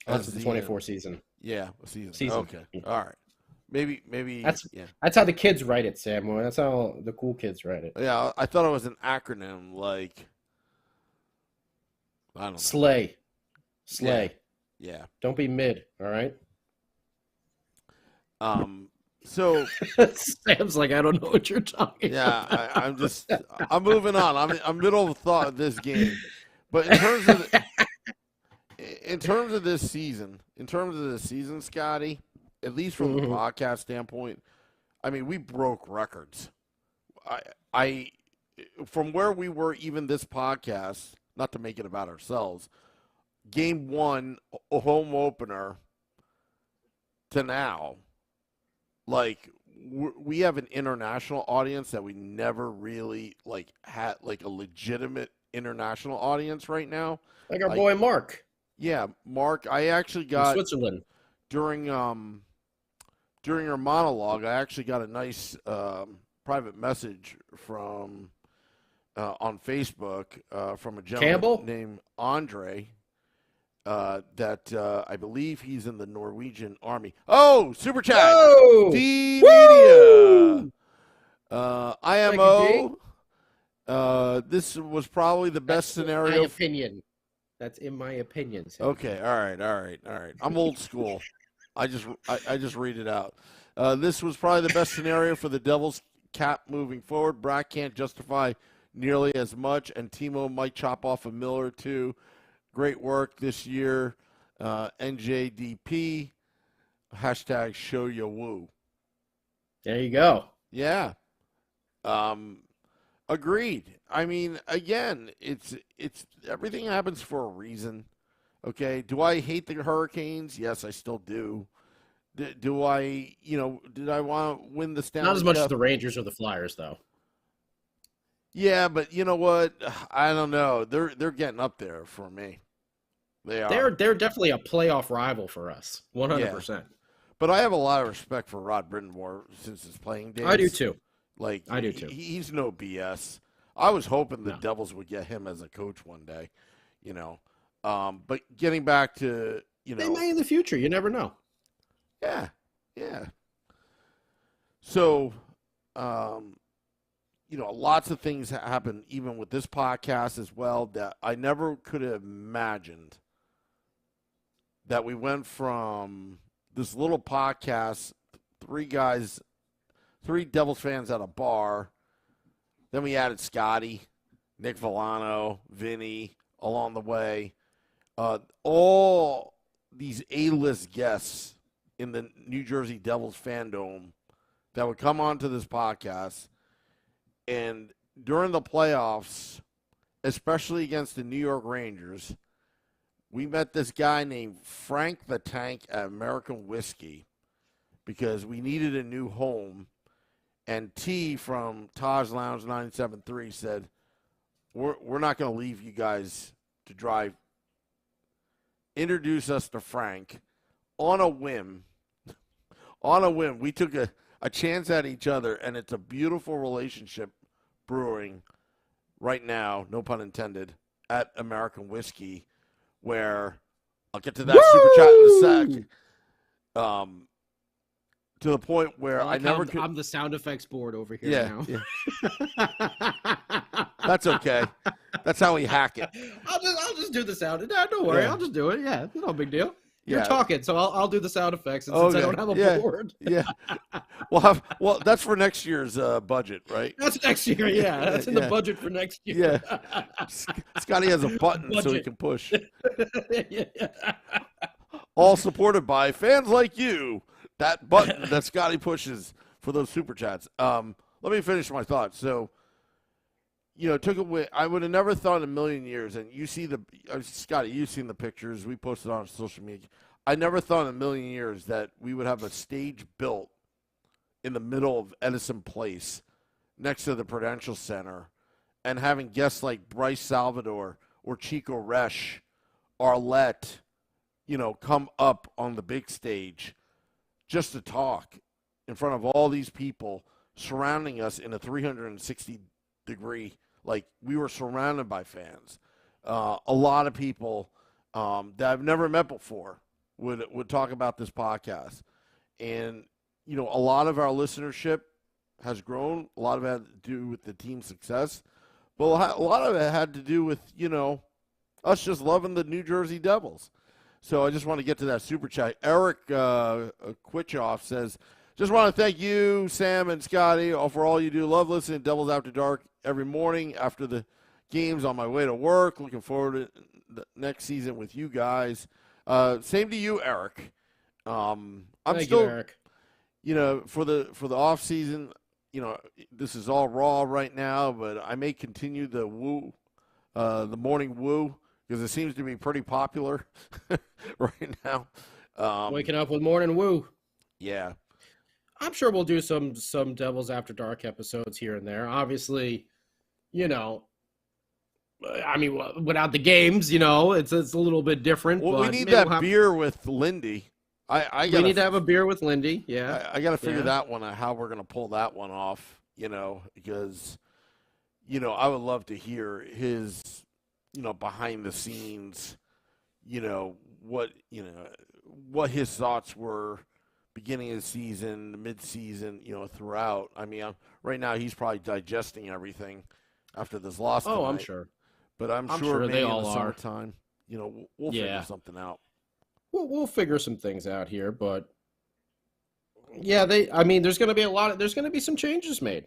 That's the 24 season. Yeah, season. Okay, all right. Maybe that's how the kids write it, Samuel. That's how the cool kids write it. Yeah, I thought it was an acronym like I don't know. Slay. Yeah. Don't be mid. All right. So Sam's like, I don't know what you're talking about. Yeah, I'm moving on. I'm middle of thought of this game, but in terms of this season, Scotty, at least from the podcast standpoint, I mean, we broke records. I from where we were even this podcast, not to make it about ourselves, game 1, a home opener to now. Like, we have an international audience that we never really, had, a legitimate international audience right now. Like our boy Mark. Yeah, Mark. I actually got... From Switzerland. During your monologue, I actually got a nice private message from on Facebook from a gentleman named Andre. That I believe he's in the Norwegian Army. Oh, Super Chat! Whoa! D Media! IMO. This was probably the best scenario. In my opinion. That's in my opinion. Sam. Okay, all right. I'm old school. I just read it out. This was probably the best scenario for the Devils cap moving forward. Brack can't justify nearly as much, and Timo might chop off a mill or two. Great work this year. NJDP. Hashtag show ya woo. There you go. Yeah. Agreed. I mean, again, it's everything happens for a reason. Okay. Do I hate the Hurricanes? Yes, I still do. Do I, did I want to win the Stanley Cup? Not as much as the Rangers or the Flyers, though. Yeah, but you know what? I don't know. They're getting up there for me. They are. They're definitely a playoff rival for us, 100%. Yeah. But I have a lot of respect for Rod Brind'Amour since his playing days. I do too. I do too. He's no BS. I was hoping the Devils would get him as a coach one day, But getting back to they may in the future. You never know. Yeah. So, lots of things happen even with this podcast as well that I never could have imagined that we went from this little podcast, 3 Devils fans at a bar. Then we added Scotty, Nick Villano, Vinny along the way. All these A-list guests in the New Jersey Devils fandom that would come onto this podcast. And during the playoffs, especially against the New York Rangers, we met this guy named Frank the Tank at American Whiskey because we needed a new home. And T from Taj Lounge 973 said, we're not going to leave you guys to drive. Introduce us to Frank on a whim. We took a chance at each other, and it's a beautiful relationship brewing right now, no pun intended, at American Whiskey, where I'll get to that super chat in a sec. To the point where I never could. I'm the sound effects board over here now. Yeah. That's okay. That's how we hack it. I'll just do the sound. No, don't worry. Yeah. I'll just do it. Yeah, it's no big deal. You're Yeah. talking, so I'll do the sound effects. And since I don't have a board, Yeah. Well, that's for next year's budget, right? that's next year. Yeah, that's in the budget for next year. Yeah. Scotty has a button so he can push. Yeah. All supported by fans like you. That button that Scotty pushes for those super chats. Let me finish my thoughts. So, took away. I would have never thought in a million years. And you see Scotty, you've seen the pictures we posted on social media. I never thought in a million years that we would have a stage built in the middle of Edison Place, next to the Prudential Center, and having guests like Bryce Salvador or Chico Resch, Arlette, come up on the big stage just to talk in front of all these people surrounding us in a 360-degree, like we were surrounded by fans. A lot of people that I've never met before would talk about this podcast. And, a lot of our listenership has grown. A lot of it had to do with the team's success. But a lot of it had to do with, us just loving the New Jersey Devils. So I just want to get to that super chat. Eric Quitchoff says, just want to thank you, Sam and Scotty, for all you do. Love listening to Devils After Dark every morning after the games on my way to work. Looking forward to the next season with you guys. Same to you, Eric. I'm Thank still, you, Eric. for the off season, this is all raw right now, but I may continue the morning woo, because it seems to be pretty popular right now. Waking up with morning woo. Yeah. I'm sure we'll do some Devils After Dark episodes here and there. Obviously, without the games, it's a little bit different. Well, but we need that beer with Lindy. We need to have a beer with Lindy. Yeah. I got to figure that one out, how we're going to pull that one off, because, I would love to hear his, behind the scenes, what his thoughts were beginning of the season, mid-season, throughout. I mean, right now he's probably digesting everything after this loss tonight. I'm sure. But I'm sure maybe they all in the are. summertime, we'll figure something out. We'll figure some things out here, but yeah, there's going to be some changes made.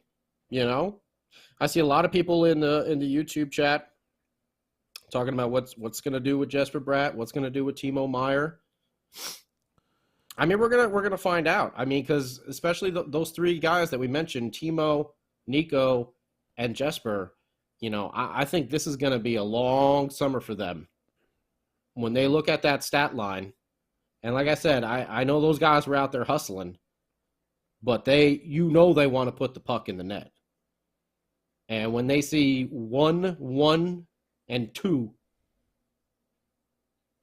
I see a lot of people in the YouTube chat talking about what's going to do with Jesper Bratt, what's going to do with Timo Meier. I mean, we're gonna find out. I mean, because especially those three guys that we mentioned, Timo, Nico, and Jesper. I think this is going to be a long summer for them. When they look at that stat line, and like I said, I know those guys were out there hustling, but they want to put the puck in the net. And when they see 1, and 2,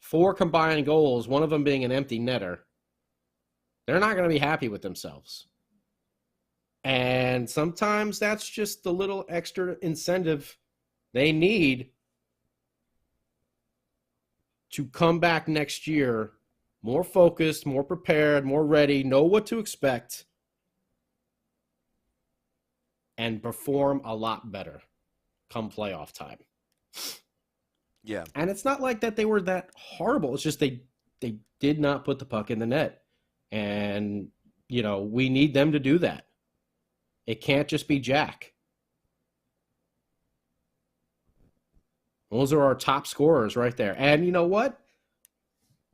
4 combined goals, one of them being an empty netter, they're not going to be happy with themselves. And sometimes that's just the little extra incentive they need to come back next year more focused, more prepared, more ready, know what to expect, and perform a lot better come playoff time. Yeah. And it's not like that they were that horrible. It's just they did not put the puck in the net. And, we need them to do that. It can't just be Jack. Those are our top scorers right there. And you know what?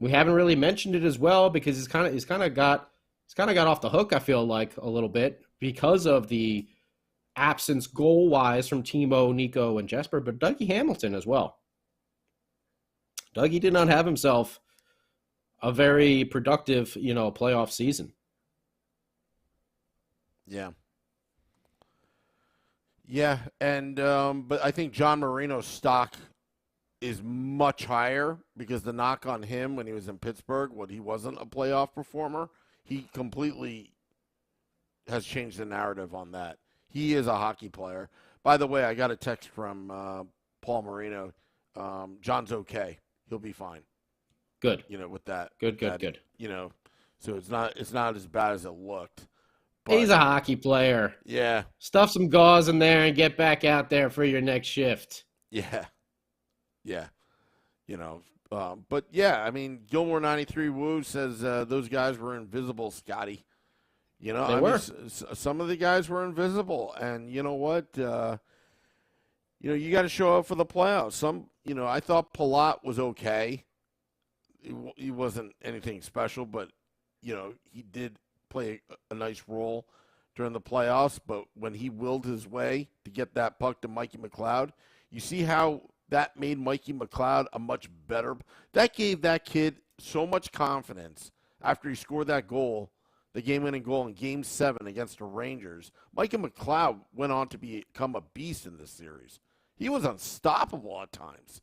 We haven't really mentioned it as well because he's kind of got off the hook, I feel like, a little bit because of the absence goal-wise from Timo, Nico, and Jesper, but Dougie Hamilton as well. Dougie did not have himself a very productive, playoff season. Yeah. Yeah, and but I think John Marino's stock is much higher because the knock on him when he was in Pittsburgh, when he wasn't a playoff performer, he completely has changed the narrative on that. He is a hockey player. By the way, I got a text from Paul Marino. John's okay. He'll be fine. Good. With that. Good. So it's not as bad as it looked. But, he's a hockey player. Yeah. Stuff some gauze in there and get back out there for your next shift. Yeah. Yeah. But yeah, I mean, Gilmore 93 Woo says those guys were invisible, Scotty. They were. Some of the guys were invisible, and you know what? You got to show up for the playoffs. I thought Palat was okay. He wasn't anything special, but he did play a nice role during the playoffs. But when he willed his way to get that puck to Mikey McLeod, you see how that made Mikey McLeod a much better. That gave that kid so much confidence after he scored that goal, the game-winning goal in Game 7 against the Rangers. Mikey McLeod went on to become a beast in this series. He was unstoppable at times.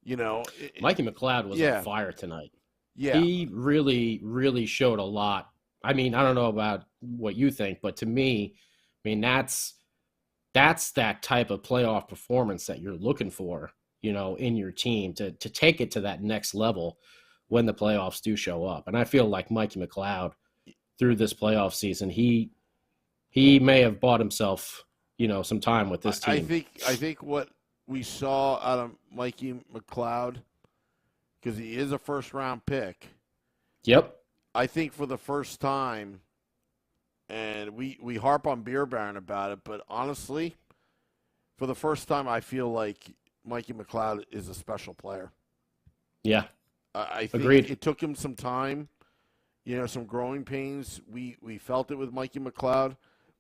Mikey McLeod was on fire tonight. Yeah. He really, really showed a lot. I mean, I don't know about what you think, but to me, that's that type of playoff performance that you're looking for, in your team to take it to that next level when the playoffs do show up. And I feel like Mikey McLeod through this playoff season, he may have bought himself, some time with this team. I think what we saw out of Mikey McLeod, because he is a first-round pick. Yep. I think for the first time, and we harp on Beer Baron about it, but honestly, for the first time, I feel like Mikey McLeod is a special player. Yeah. I think Agreed. It took him some time, some growing pains. We felt it with Mikey McLeod,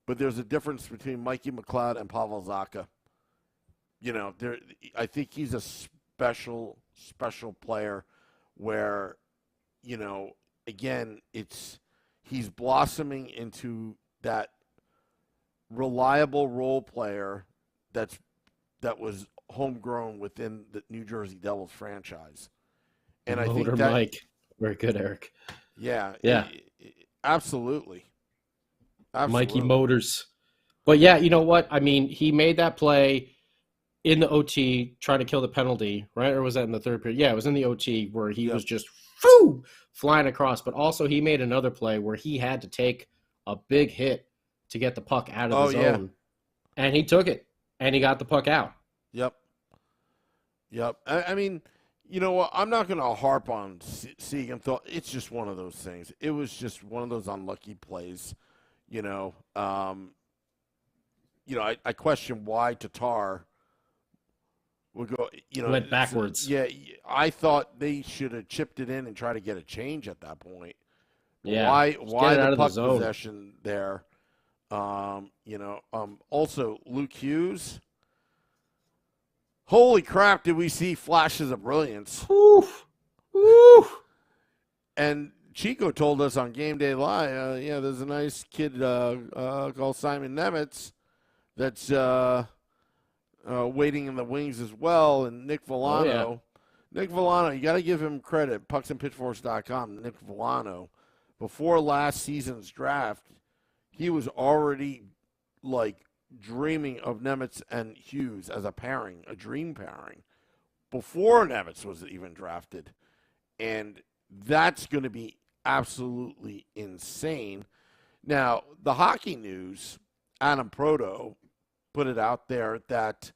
but there's a difference between Mikey McLeod and Pavel Zacha. I think he's a special player where, again, he's blossoming into that reliable role player that was homegrown within the New Jersey Devils franchise. And I think that Mike. Very good, Eric. Yeah. Absolutely. Mikey Motors. But yeah, you know what? I mean, he made that play in the OT trying to kill the penalty, right? Or was that in the third period? Yeah, it was in the OT where he was just flying across. But also he made another play where he had to take a big hit to get the puck out of the zone. And he took it, and he got the puck out. Yep. I mean, you know what? I'm not going to harp on Seguin. It's just one of those things. It was just one of those unlucky plays. I question why Tatar would go, went backwards. Yeah, I thought they should have chipped it in and tried to get a change at that point. Yeah. Why the puck zone. possession there? Also Luke Hughes. Holy crap, did we see flashes of brilliance? Woo. And Chico told us on Game Day Live, there's a nice kid called Simon Nemitz that's waiting in the wings as well, and Nick Villano. Oh, yeah. Nick Villano, you got to give him credit, pucksandpitchforks.com, Nick Villano. Before last season's draft, he was already, dreaming of Nemitz and Hughes as a pairing, a dream pairing, before Nemitz was even drafted. And that's going to be absolutely insane. Now, the hockey news, Adam Proto put it out there that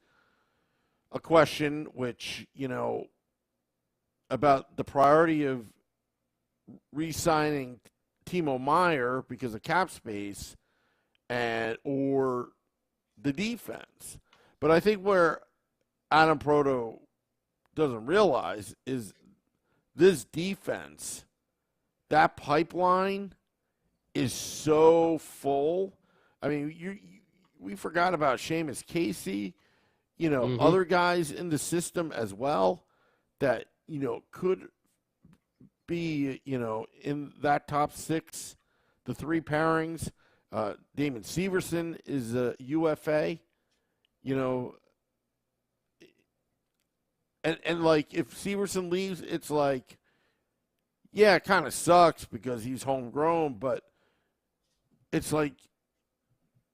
a question which, about the priority of re-signing Timo Meier because of cap space or the defense. But I think where Adam Proto doesn't realize is this defense, that pipeline is so full. I mean, we forgot about Seamus Casey, other guys in the system as well that, could be, in that top six, the three pairings. Damon Severson is a UFA, and if Severson leaves, it's it kind of sucks because he's homegrown, but it's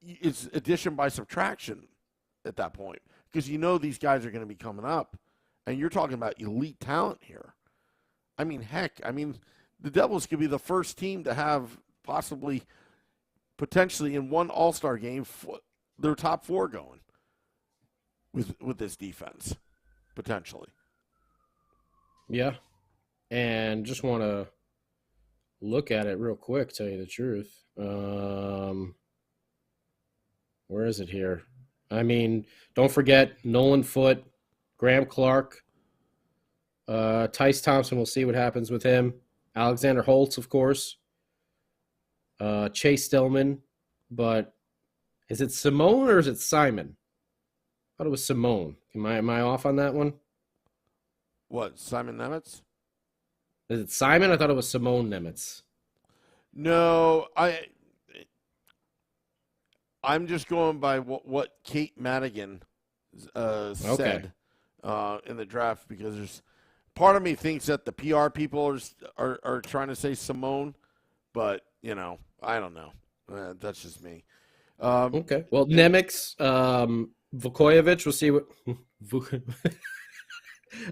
it's addition by subtraction at that point because these guys are going to be coming up, and you're talking about elite talent here. I mean, heck, the Devils could be the first team to have potentially in one All-Star game their top 4 going with this defense potentially. Yeah, and just want to look at it real quick, tell you the truth. Where is it here? Don't forget Nolan Foote, Graham Clark, Tice Thompson. We'll see what happens with him. Alexander Holtz, of course. Chase Stillman. But is it Simone or is it Simon? I thought it was Simone. Am I off on that one? What, Simon Nemitz? Is it Simon? I thought it was Simone Nemitz. No, I'm just going by what Kate Madigan said in the draft because there's part of me thinks that the PR people are trying to say Simone, but I don't know. That's just me. Okay. Well, Nemec, Vukojevic. We'll see what.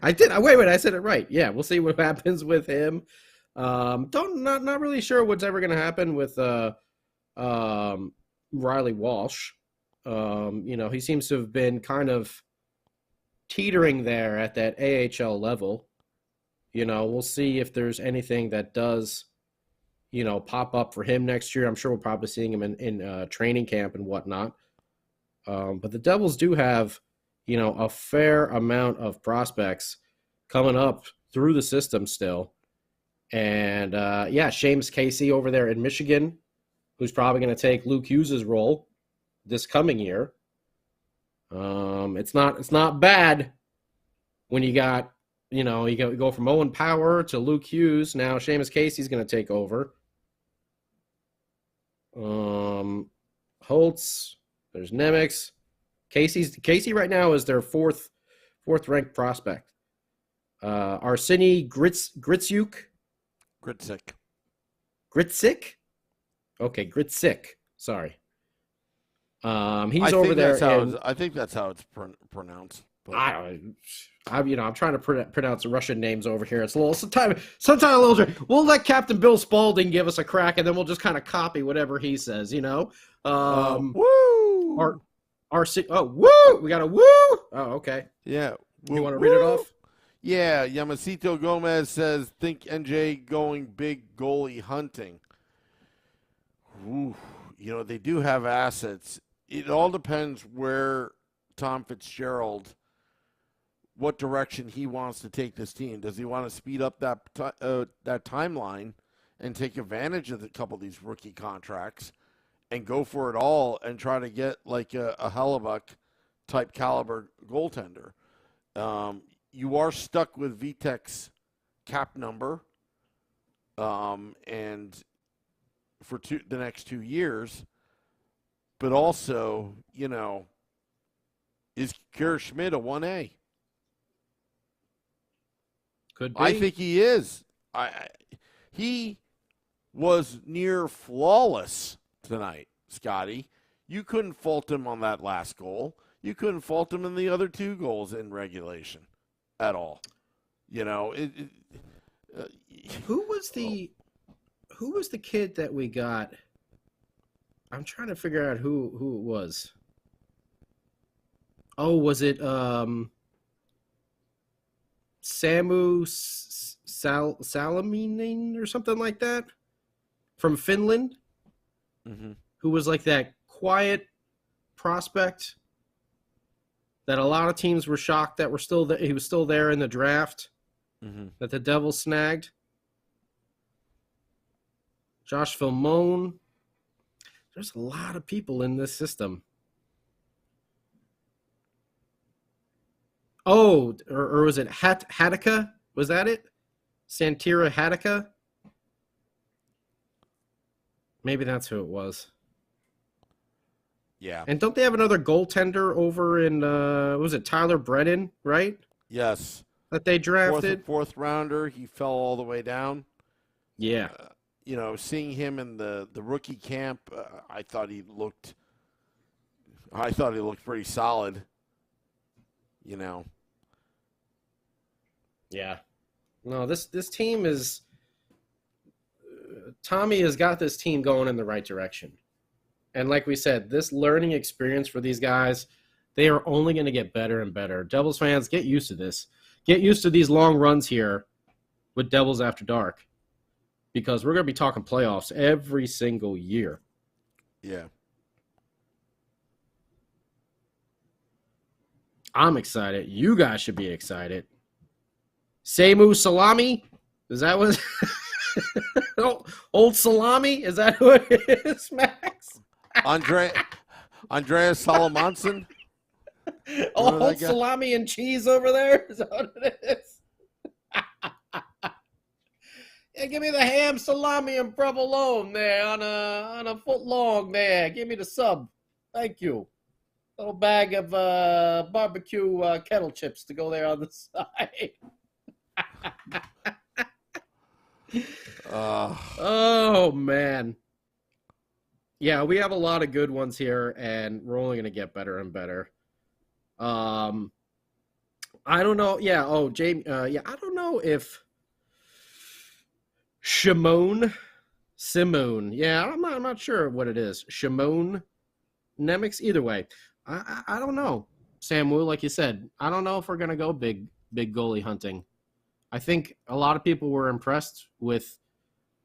I did. Wait. I said it right. Yeah, we'll see what happens with him. Not really sure what's ever going to happen with Riley Walsh. He seems to have been kind of teetering there at that AHL level. We'll see if there's anything that does, pop up for him next year. I'm sure we're probably seeing him in training camp and whatnot. But the Devils do have, a fair amount of prospects coming up through the system still. And, Seamus Casey over there in Michigan, who's probably going to take Luke Hughes' role this coming year. It's not bad when you got, you go from Owen Power to Luke Hughes. Now Seamus Casey's going to take over. Holtz, there's Nemec. Casey right now is their fourth ranked prospect. Arseny Gritsik. Okay, Gritsik. Sorry. He's over there. I think that's how it's pronounced. But. I'm trying to pronounce Russian names over here. It's a little sometimes a little. We'll let Captain Bill Spaulding give us a crack, and then we'll just kind of copy whatever he says. Woo! Woo! We got a woo! Oh, okay. Yeah. You want to read it off? Yeah. Yamasito Gomez says, "Think NJ going big goalie hunting." Ooh, they do have assets. It all depends where Tom Fitzgerald, what direction he wants to take this team. Does he want to speed up that timeline and take advantage of a couple of these rookie contracts and go for it all and try to get like a Hellebuck type caliber goaltender? You are stuck with Vitek's cap number, and for the next 2 years, but also, is Kira Schmidt a 1A? Could be. I think he is. He was near flawless tonight, Scotty. You couldn't fault him on that last goal. You couldn't fault him in the other 2 goals in regulation at all. Who was the kid that we got? I'm trying to figure out who it was. Oh, was it Samu Salaminen or something like that from Finland? Mm-hmm. Who was like that quiet prospect that a lot of teams were shocked that he was still there in the draft, that the Devils snagged. Josh Filmon. There's a lot of people in this system. Oh, or was it Hattaka? Was that it? Santira Hattaka? Maybe that's who it was. Yeah. And don't they have another goaltender over in, was it Tyler Brennan, right? Yes. That they drafted? Fourth rounder. He fell all the way down. Yeah. Seeing him in the rookie camp, I thought he looked I thought he looked pretty solid. Yeah. No, this team is Tommy has got this team going in the right direction. And like we said, this learning experience for these guys, they are only going to get better and better. Devils fans, get used to this. Get used to these long runs here with Devils After Dark, because we're going to be talking playoffs every single year. Yeah. I'm excited. You guys should be excited. Seimu Salami? Is that what? Old Salami? Is that who it is, Max? Andreas Salomonson? Old salami and cheese over there? Is that what it is? Yeah, give me the ham, salami, and provolone there on a foot long there. Give me the sub. Thank you. Little bag of barbecue kettle chips to go there on the side. Oh, man. Yeah, we have a lot of good ones here, and we're only going to get better and better. I don't know. Yeah. Oh, Jamie. Yeah, I don't know if Simone. Yeah, I'm not sure what it is. Simone Nemec. Either way, I don't know. Samu, like you said, I don't know if we're gonna go big goalie hunting. I think a lot of people were impressed with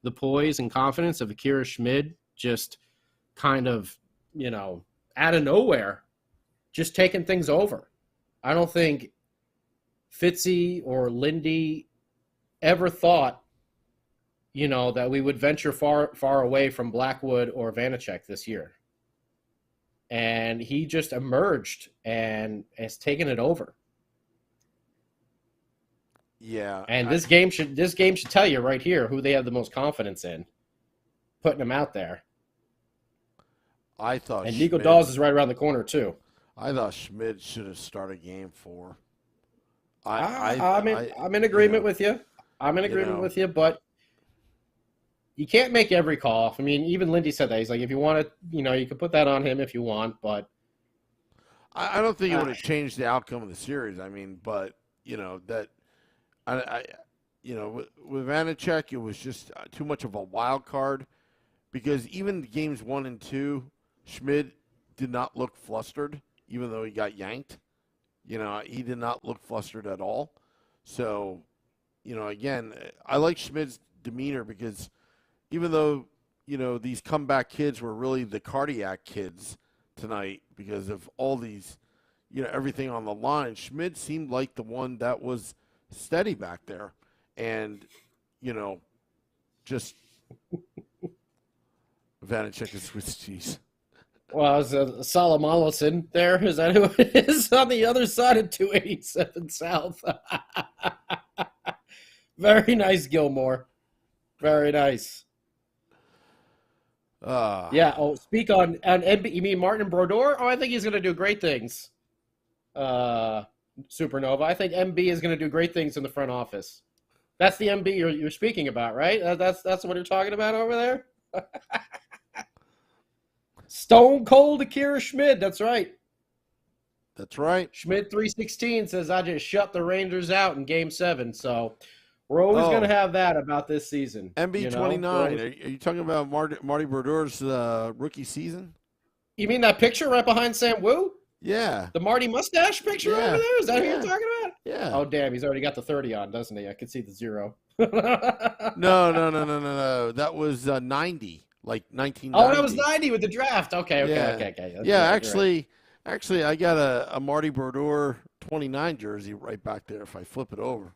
the poise and confidence of Akira Schmid, just kind of, out of nowhere, just taking things over. I don't think Fitzy or Lindy ever thought, that we would venture far away from Blackwood or Vanacek this year. And he just emerged and has taken it over. Yeah. And this game should tell you right here who they have the most confidence in, putting them out there. I thought and Nico Dawes is right around the corner too. I thought Schmid should have started game 4. I'm in agreement with you. I'm in agreement with you, but you can't make every call. I mean, even Lindy said that. He's like, if you want to, you can put that on him if you want, but I don't think it would have changed the outcome of the series. I mean, but with Vanacek, it was just too much of a wild card, because even games 1 and 2, Schmid did not look flustered, even though he got yanked. He did not look flustered at all. So, again, I like Schmid's demeanor, because even though, these comeback kids were really the cardiac kids tonight because of all these, everything on the line, Schmid seemed like the one that was steady back there. And, just Vanacek is Swiss cheese. Well, it's Salamalosin there. Is that who it is on the other side of 287 South? Very nice, Gilmore. Very nice. Yeah. Oh, speak on NB. You mean Martin Brodeur? Oh, I think he's going to do great things. Supernova. I think MB is going to do great things in the front office. That's the MB you're speaking about, right? That's what you're talking about over there. Stone Cold Akira Schmid. That's right. That's right. Schmid 316 says, I just shut the Rangers out in Game 7. So we're always going to have that about this season. MB 29. Are you talking about Marty Brodeur's rookie season? You mean that picture right behind Sam Wu? Yeah. The Marty mustache picture over there? Is that who you're talking about? Yeah. Oh, damn. He's already got the 30 on, doesn't he? I can see the 0. No. That was 90. Like 1990. Oh, that was 90 with the draft. Okay. Yeah, actually, I got a Marty Brodeur 29 jersey right back there if I flip it over.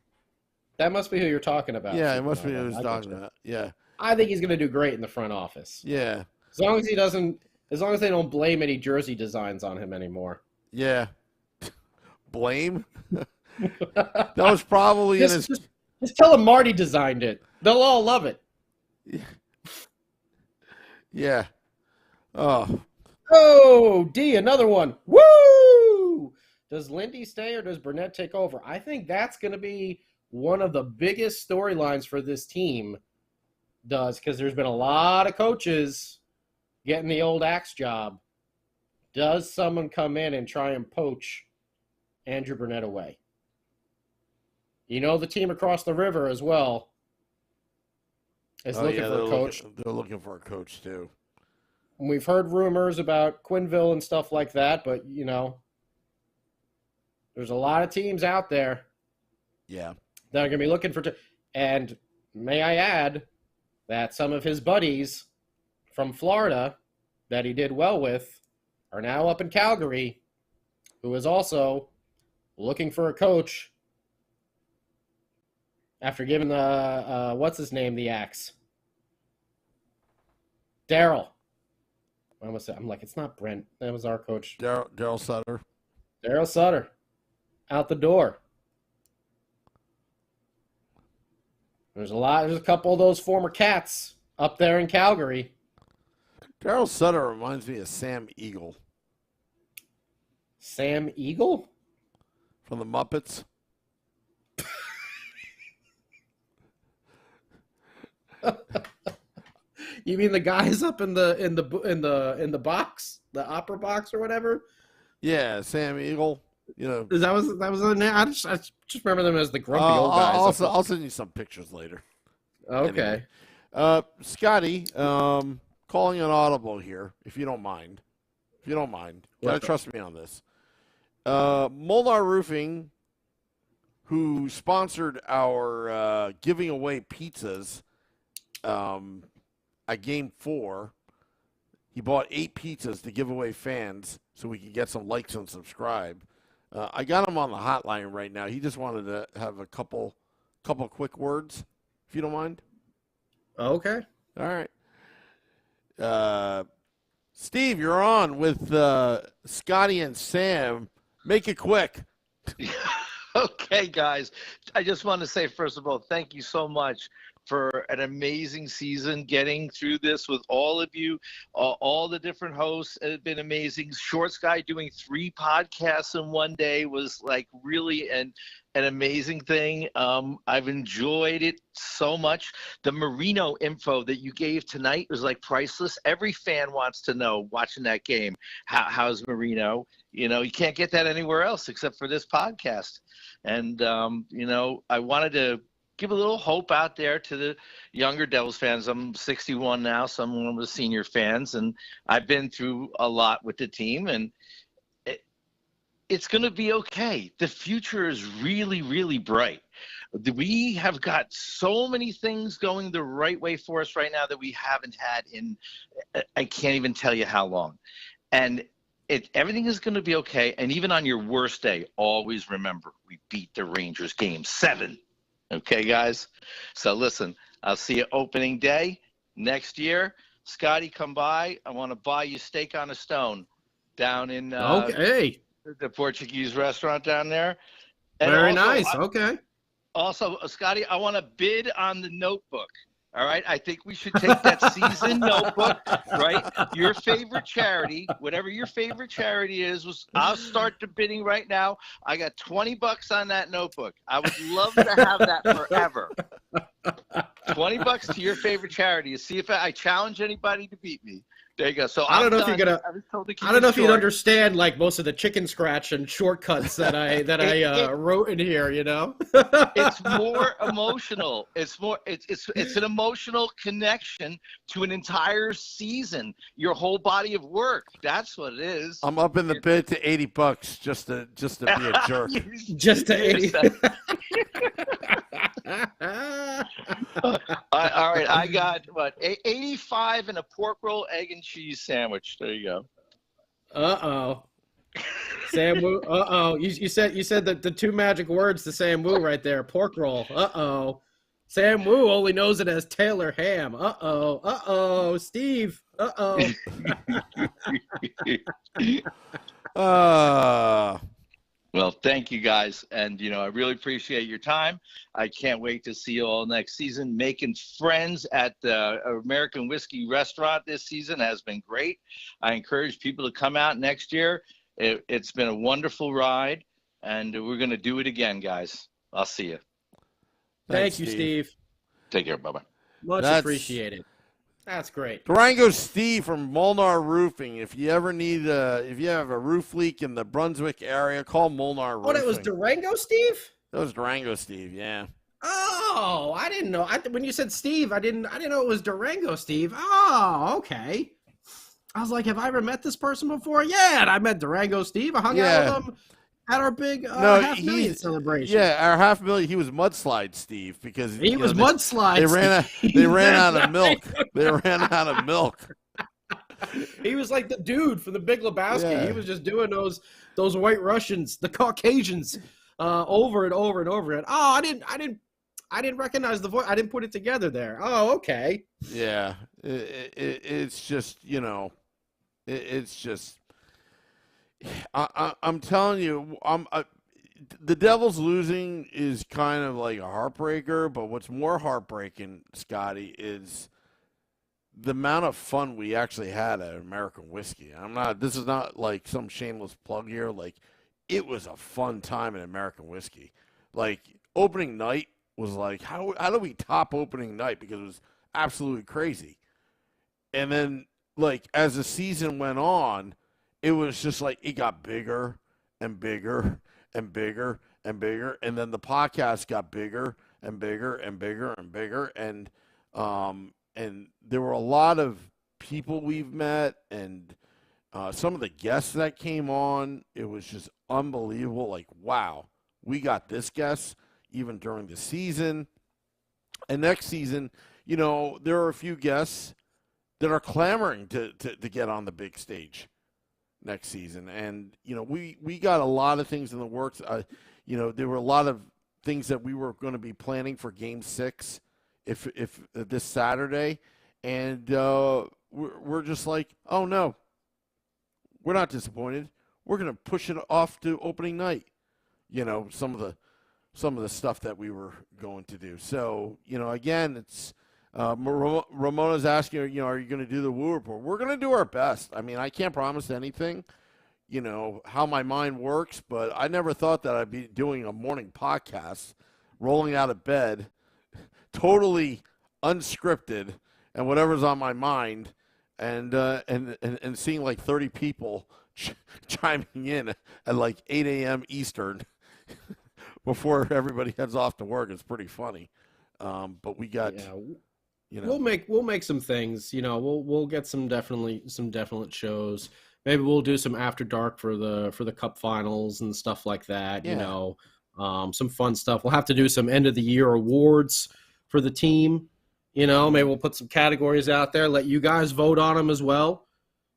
That must be who you're talking about. Yeah, it must be who he's talking about. Yeah. I think he's going to do great in the front office. Yeah. As long as they don't blame any jersey designs on him anymore. Yeah. Blame? That was probably just tell him Marty designed it. They'll all love it. Yeah. Oh, D, another one. Woo! Does Lindy stay or does Burnett take over? I think that's going to be one of the biggest storylines for this team, because there's been a lot of coaches getting the old axe job. does someone come in and try and poach Andrew Burnett away? You know, the team across the river as well is looking for a coach. They're looking for a coach, too. We've heard rumors about Quinville and stuff like that, but, you know, there's a lot of teams out there that are going to be looking for and may I add that some of his buddies from Florida that he did well with are now up in Calgary, who is also looking for a coach after giving the, what's his name, the axe? Daryl. I'm like, it's not Brent. That was our coach. Daryl Sutter. Daryl Sutter. Out the door. There's a couple of those former Cats up there in Calgary. Daryl Sutter reminds me of Sam Eagle. Sam Eagle? From the Muppets. You mean the guys up in the box, the opera box or whatever? Yeah, Sam Eagle. You know, that was a name. I just remember them as the grumpy old guys. I'll send you some pictures later. Okay. Anyway. Scotty, calling an audible here, if you don't mind. You gotta trust me on this. Molnar Roofing, who sponsored our giving away pizzas at Game 4, he bought 8 pizzas to give away fans so we could get some likes and subscribe. I got him on the hotline right now. He just wanted to have a couple quick words, if you don't mind. Okay. All right. Steve, you're on with Scotty and Sam. Make it quick. Okay, guys. I just want to say, first of all, thank you so much for an amazing season, getting through this with all of you. All the different hosts have been amazing. Shorts Guy doing 3 podcasts in one day was like really an amazing thing. I've enjoyed it so much. The Marino info that you gave tonight was like priceless. Every fan wants to know, watching that game, how's Marino? You know, you can't get that anywhere else except for this podcast. And, you know, I wanted to give a little hope out there to the younger Devils fans. I'm 61 now, so I'm one of the senior fans, and I've been through a lot with the team, and it's going to be okay. The future is really, really bright. We have got so many things going the right way for us right now that we haven't had in, I can't even tell you how long. And everything is going to be okay. And even on your worst day, always remember, we beat the Rangers game 7. Okay, guys? So listen, I'll see you opening day next year. Scotty, come by. I want to buy you steak on a stone down in the Portuguese restaurant down there. And very nice. Okay. Also, Scotty, I want to bid on the notebook. All right? I think we should take that season notebook, right? Your favorite charity, whatever your favorite charity is, I'll start the bidding right now. I got $20 on that notebook. I would love to have that forever. $20 to your favorite charity. See if I challenge anybody to beat me. There you go. So I don't know if you're gonna. I don't know if you'd understand like most of the chicken scratch and shortcuts that I wrote in here. You know, it's more emotional. It's an emotional connection to an entire season. Your whole body of work. That's what it is. I'm up in the bid to $80 just to be a jerk. Just to 80. All right, I got 85 and a pork roll, egg and cheese sandwich. There you go. Sam Wu. You said that the 2 magic words to Sam Wu right there. Pork roll. Sam Wu only knows it as Taylor ham. Steve. Well, thank you guys. And, you know, I really appreciate your time. I can't wait to see you all next season. Making friends at the American Whiskey Restaurant this season has been great. I encourage people to come out next year. It's been a wonderful ride, and we're going to do it again, guys. I'll see you. Thank you, Steve. Take care. Bye-bye. Much appreciated. That's great. Durango Steve from Molnar Roofing. If you ever need if you have a roof leak in the Brunswick area, call Molnar Roofing. Oh, that was Durango Steve? That was Durango Steve, yeah. Oh, I didn't know. When you said Steve, I didn't know it was Durango Steve. Oh, okay. I was like, have I ever met this person before? Yeah, and I met Durango Steve. I hung out with him at our big $500,000 celebration. Yeah, our $500,000. He was Mudslide Steve because he was Mudslide. They ran out of milk. They ran out of milk. He was like the dude for the Big Lebowski. Yeah. He was just doing those White Russians, the Caucasians, over and over and over again. Oh, I didn't recognize the voice. I didn't put it together there. Oh, okay. Yeah, it's just it's just. I'm telling you, the Devils losing is kind of like a heartbreaker. But what's more heartbreaking, Scotty, is the amount of fun we actually had at American Whiskey. This is not like some shameless plug here. Like, it was a fun time at American Whiskey. Like, opening night was like, how do we top opening night? Because it was absolutely crazy. And then, like, as the season went on, it was just like it got bigger and bigger and bigger and bigger. And then the podcast got bigger and bigger and bigger and bigger. And there were a lot of people we've met and some of the guests that came on. It was just unbelievable. Like, wow, we got this guest even during the season. And next season, there are a few guests that are clamoring to get on the big stage next season. And, we got a lot of things in the works. There were a lot of things that we were going to be planning for Game 6 if this Saturday. And we're just like, oh, no, we're not disappointed. We're going to push it off to opening night, some of the stuff that we were going to do. So, again, it's Ramona's asking, are you going to do the Woo Report? We're going to do our best. I mean, I can't promise anything, how my mind works, but I never thought that I'd be doing a morning podcast, rolling out of bed, totally unscripted, and whatever's on my mind, and seeing like 30 people chiming in at like 8 a.m. Eastern before everybody heads off to work. It's pretty funny. But we got, we'll make some things. We'll get some definite shows. Maybe we'll do some after dark for the Cup Finals and stuff like that. Yeah. Some fun stuff. We'll have to do some end of the year awards for the team. Maybe we'll put some categories out there. Let you guys vote on them as well.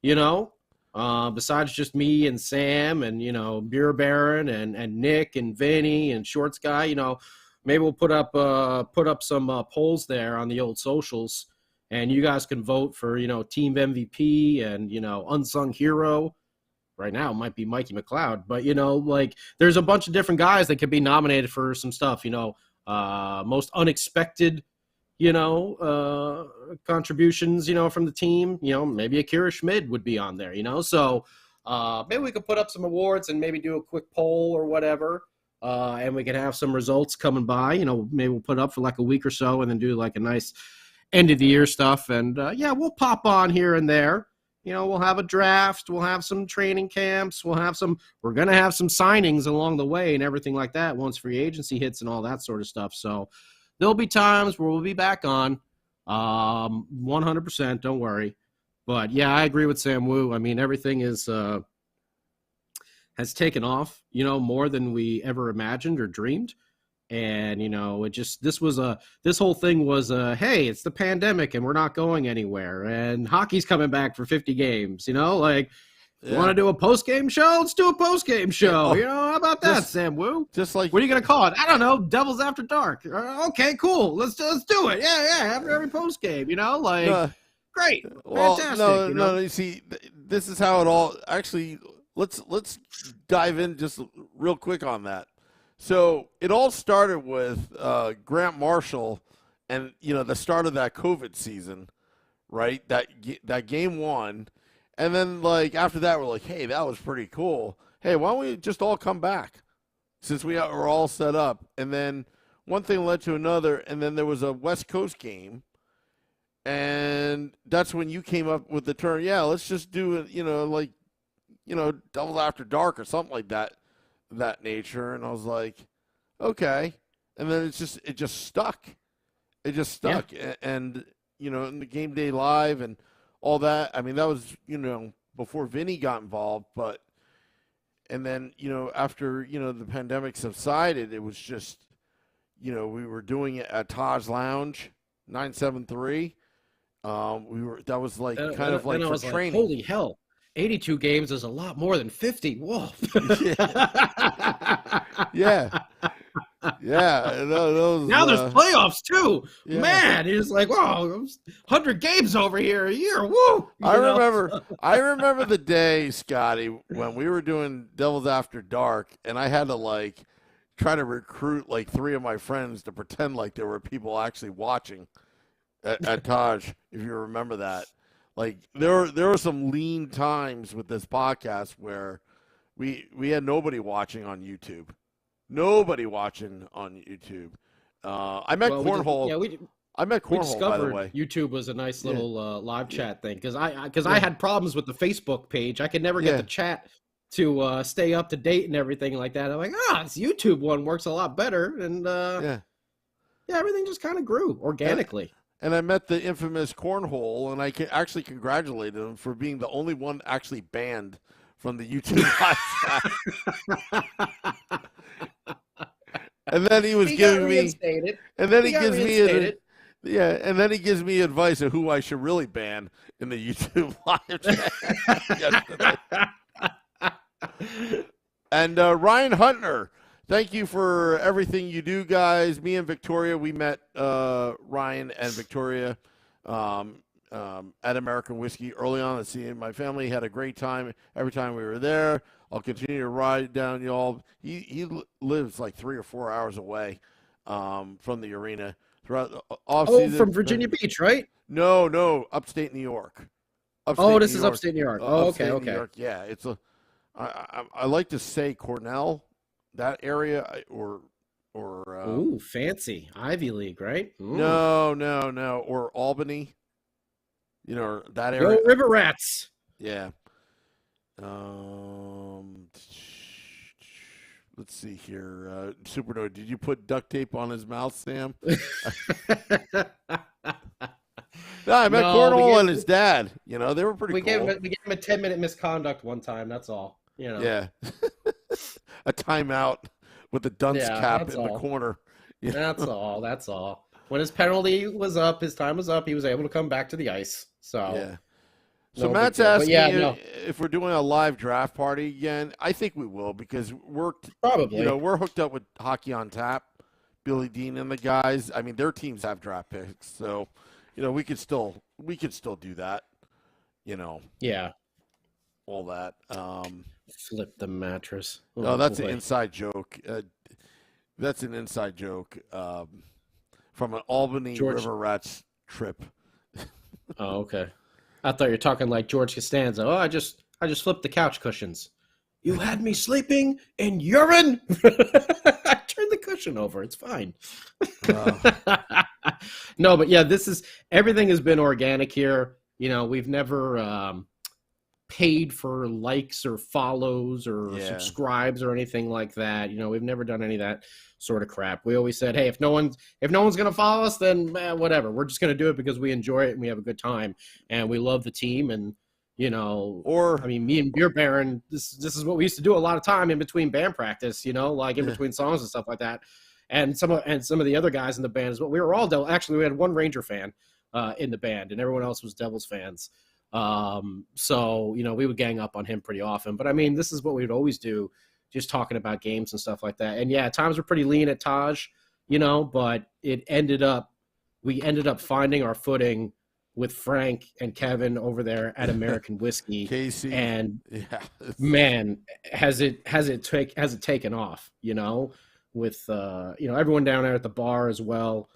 Besides just me and Sam and Beer Baron and Nick and Vinny and Shorts Guy, maybe we'll put up some polls there on the old socials, and you guys can vote for team MVP and unsung hero. Right now it might be Mikey McLeod, but there's a bunch of different guys that could be nominated for some stuff. Most unexpected contributions, from the team, maybe Akira Schmid would be on there, so maybe we could put up some awards and maybe do a quick poll or whatever, and we can have some results coming by, maybe we'll put up for like a week or so and then do like a nice end of the year stuff. And we'll pop on here and there. We'll have a draft, we'll have some training camps, we're going to have some signings along the way and everything like that once free agency hits and all that sort of stuff. So there'll be times where we'll be back on 100%. Don't worry. But yeah, I agree with Sam Wu. I mean, everything has taken off, more than we ever imagined or dreamed. And, this whole thing was, hey, it's the pandemic and we're not going anywhere. And hockey's coming back for 50 games, You want to do a post-game show? Let's do a post-game show. How about that, Sam Wu? Just like, what are you going to call it? I don't know. Devils After Dark. Okay, cool. Let's do it. Yeah. After every post-game, great. Well, fantastic. No. You see, this is how it all actually. Let's dive in just real quick on that. So it all started with Grant Marshall, and the start of that COVID season, right? That game one. And then, after that, we're like, hey, that was pretty cool. Hey, why don't we just all come back since we were all set up? And then one thing led to another, and then there was a West Coast game. And that's when you came up with the term, yeah, let's just do it, Devils After Dark or something like that nature. And I was like, okay. And then it just stuck. It just stuck. Yeah. And, in the Game Day Live and all that, I mean, that was, before Vinny got involved. And then, after, the pandemic subsided, it was just, we were doing it at Taj Lounge, 973. That was like kind of like for training. Like, holy hell, 82 games is a lot more than 50. Whoa. Yeah. Now there's playoffs too. Yeah. Man, it's like, whoa, 100 games over here a year. Woo. I remember the day, Scotty, when we were doing Devils After Dark, and I had to try to recruit 3 of my friends to pretend like there were people actually watching at Taj, if you remember that. There were some lean times with this podcast where we had nobody watching on YouTube. Nobody watching on YouTube. I met Cornhole. I met Cornhole, by the way. YouTube was a nice little live chat thing because I had problems with the Facebook page. I could never get the chat to stay up to date and everything like that. I'm like, this YouTube one works a lot better, and everything just kind of grew organically. And I met the infamous Cornhole, and I actually congratulated him for being the only one actually banned from the YouTube live chat. And then he was giving me, and then he gives me advice of who I should really ban in the YouTube live chat yesterday. And Ryan Huntner, thank you for everything you do, guys. Me and Victoria, we met Ryan and Victoria at American Whiskey early on. My family had a great time every time we were there. I'll continue to ride down y'all. He lives 3 or 4 hours away from the arena throughout the off-season. From Virginia Beach, right? No, upstate New York. This is upstate New York. Okay. New York. Yeah, it's I like to say Cornell, that area, or fancy Ivy League, right? Ooh. No, or Albany. That area. Go River Rats. Yeah. Let's see here. Supernova, did you put duct tape on his mouth, Sam? No, I met Cornhole and his dad. They were pretty cool. We gave him a 10-minute misconduct one time. That's all. Yeah. A timeout with the dunce cap in the corner. That's all. When his penalty was up, his time was up, he was able to come back to the ice. So yeah. So Matt's asking if we're doing a live draft party again. I think we will because we're hooked up with Hockey on Tap, Billy Dean and the guys. I mean, their teams have draft picks, so we could still do that. Yeah. All that. Flip the mattress. No, that's an inside joke. That's an inside joke from an Albany River Rats trip. Oh, okay. I thought you were talking like George Costanza. Oh, I just flipped the couch cushions. You had me sleeping in urine. I turned the cushion over. It's fine. No, but yeah, everything has been organic here. We've never paid for likes or follows or subscribes or anything like that. We've never done any of that sort of crap. We always said, hey, if no one's going to follow us, then whatever. We're just going to do it because we enjoy it and we have a good time and we love the team. And, me and Beer Baron, this is what we used to do a lot of time in between band practice, in between songs and stuff like that. And some of the other guys in the band as well. We were all actually, we had one Ranger fan in the band and everyone else was Devils fans. So, we would gang up on him pretty often, but I mean, this is what we'd always do, just talking about games and stuff like that. And yeah, times were pretty lean at Taj, but we ended up finding our footing with Frank and Kevin over there at American Whiskey. Casey. And man, has it taken off, with, everyone down there at the bar as well.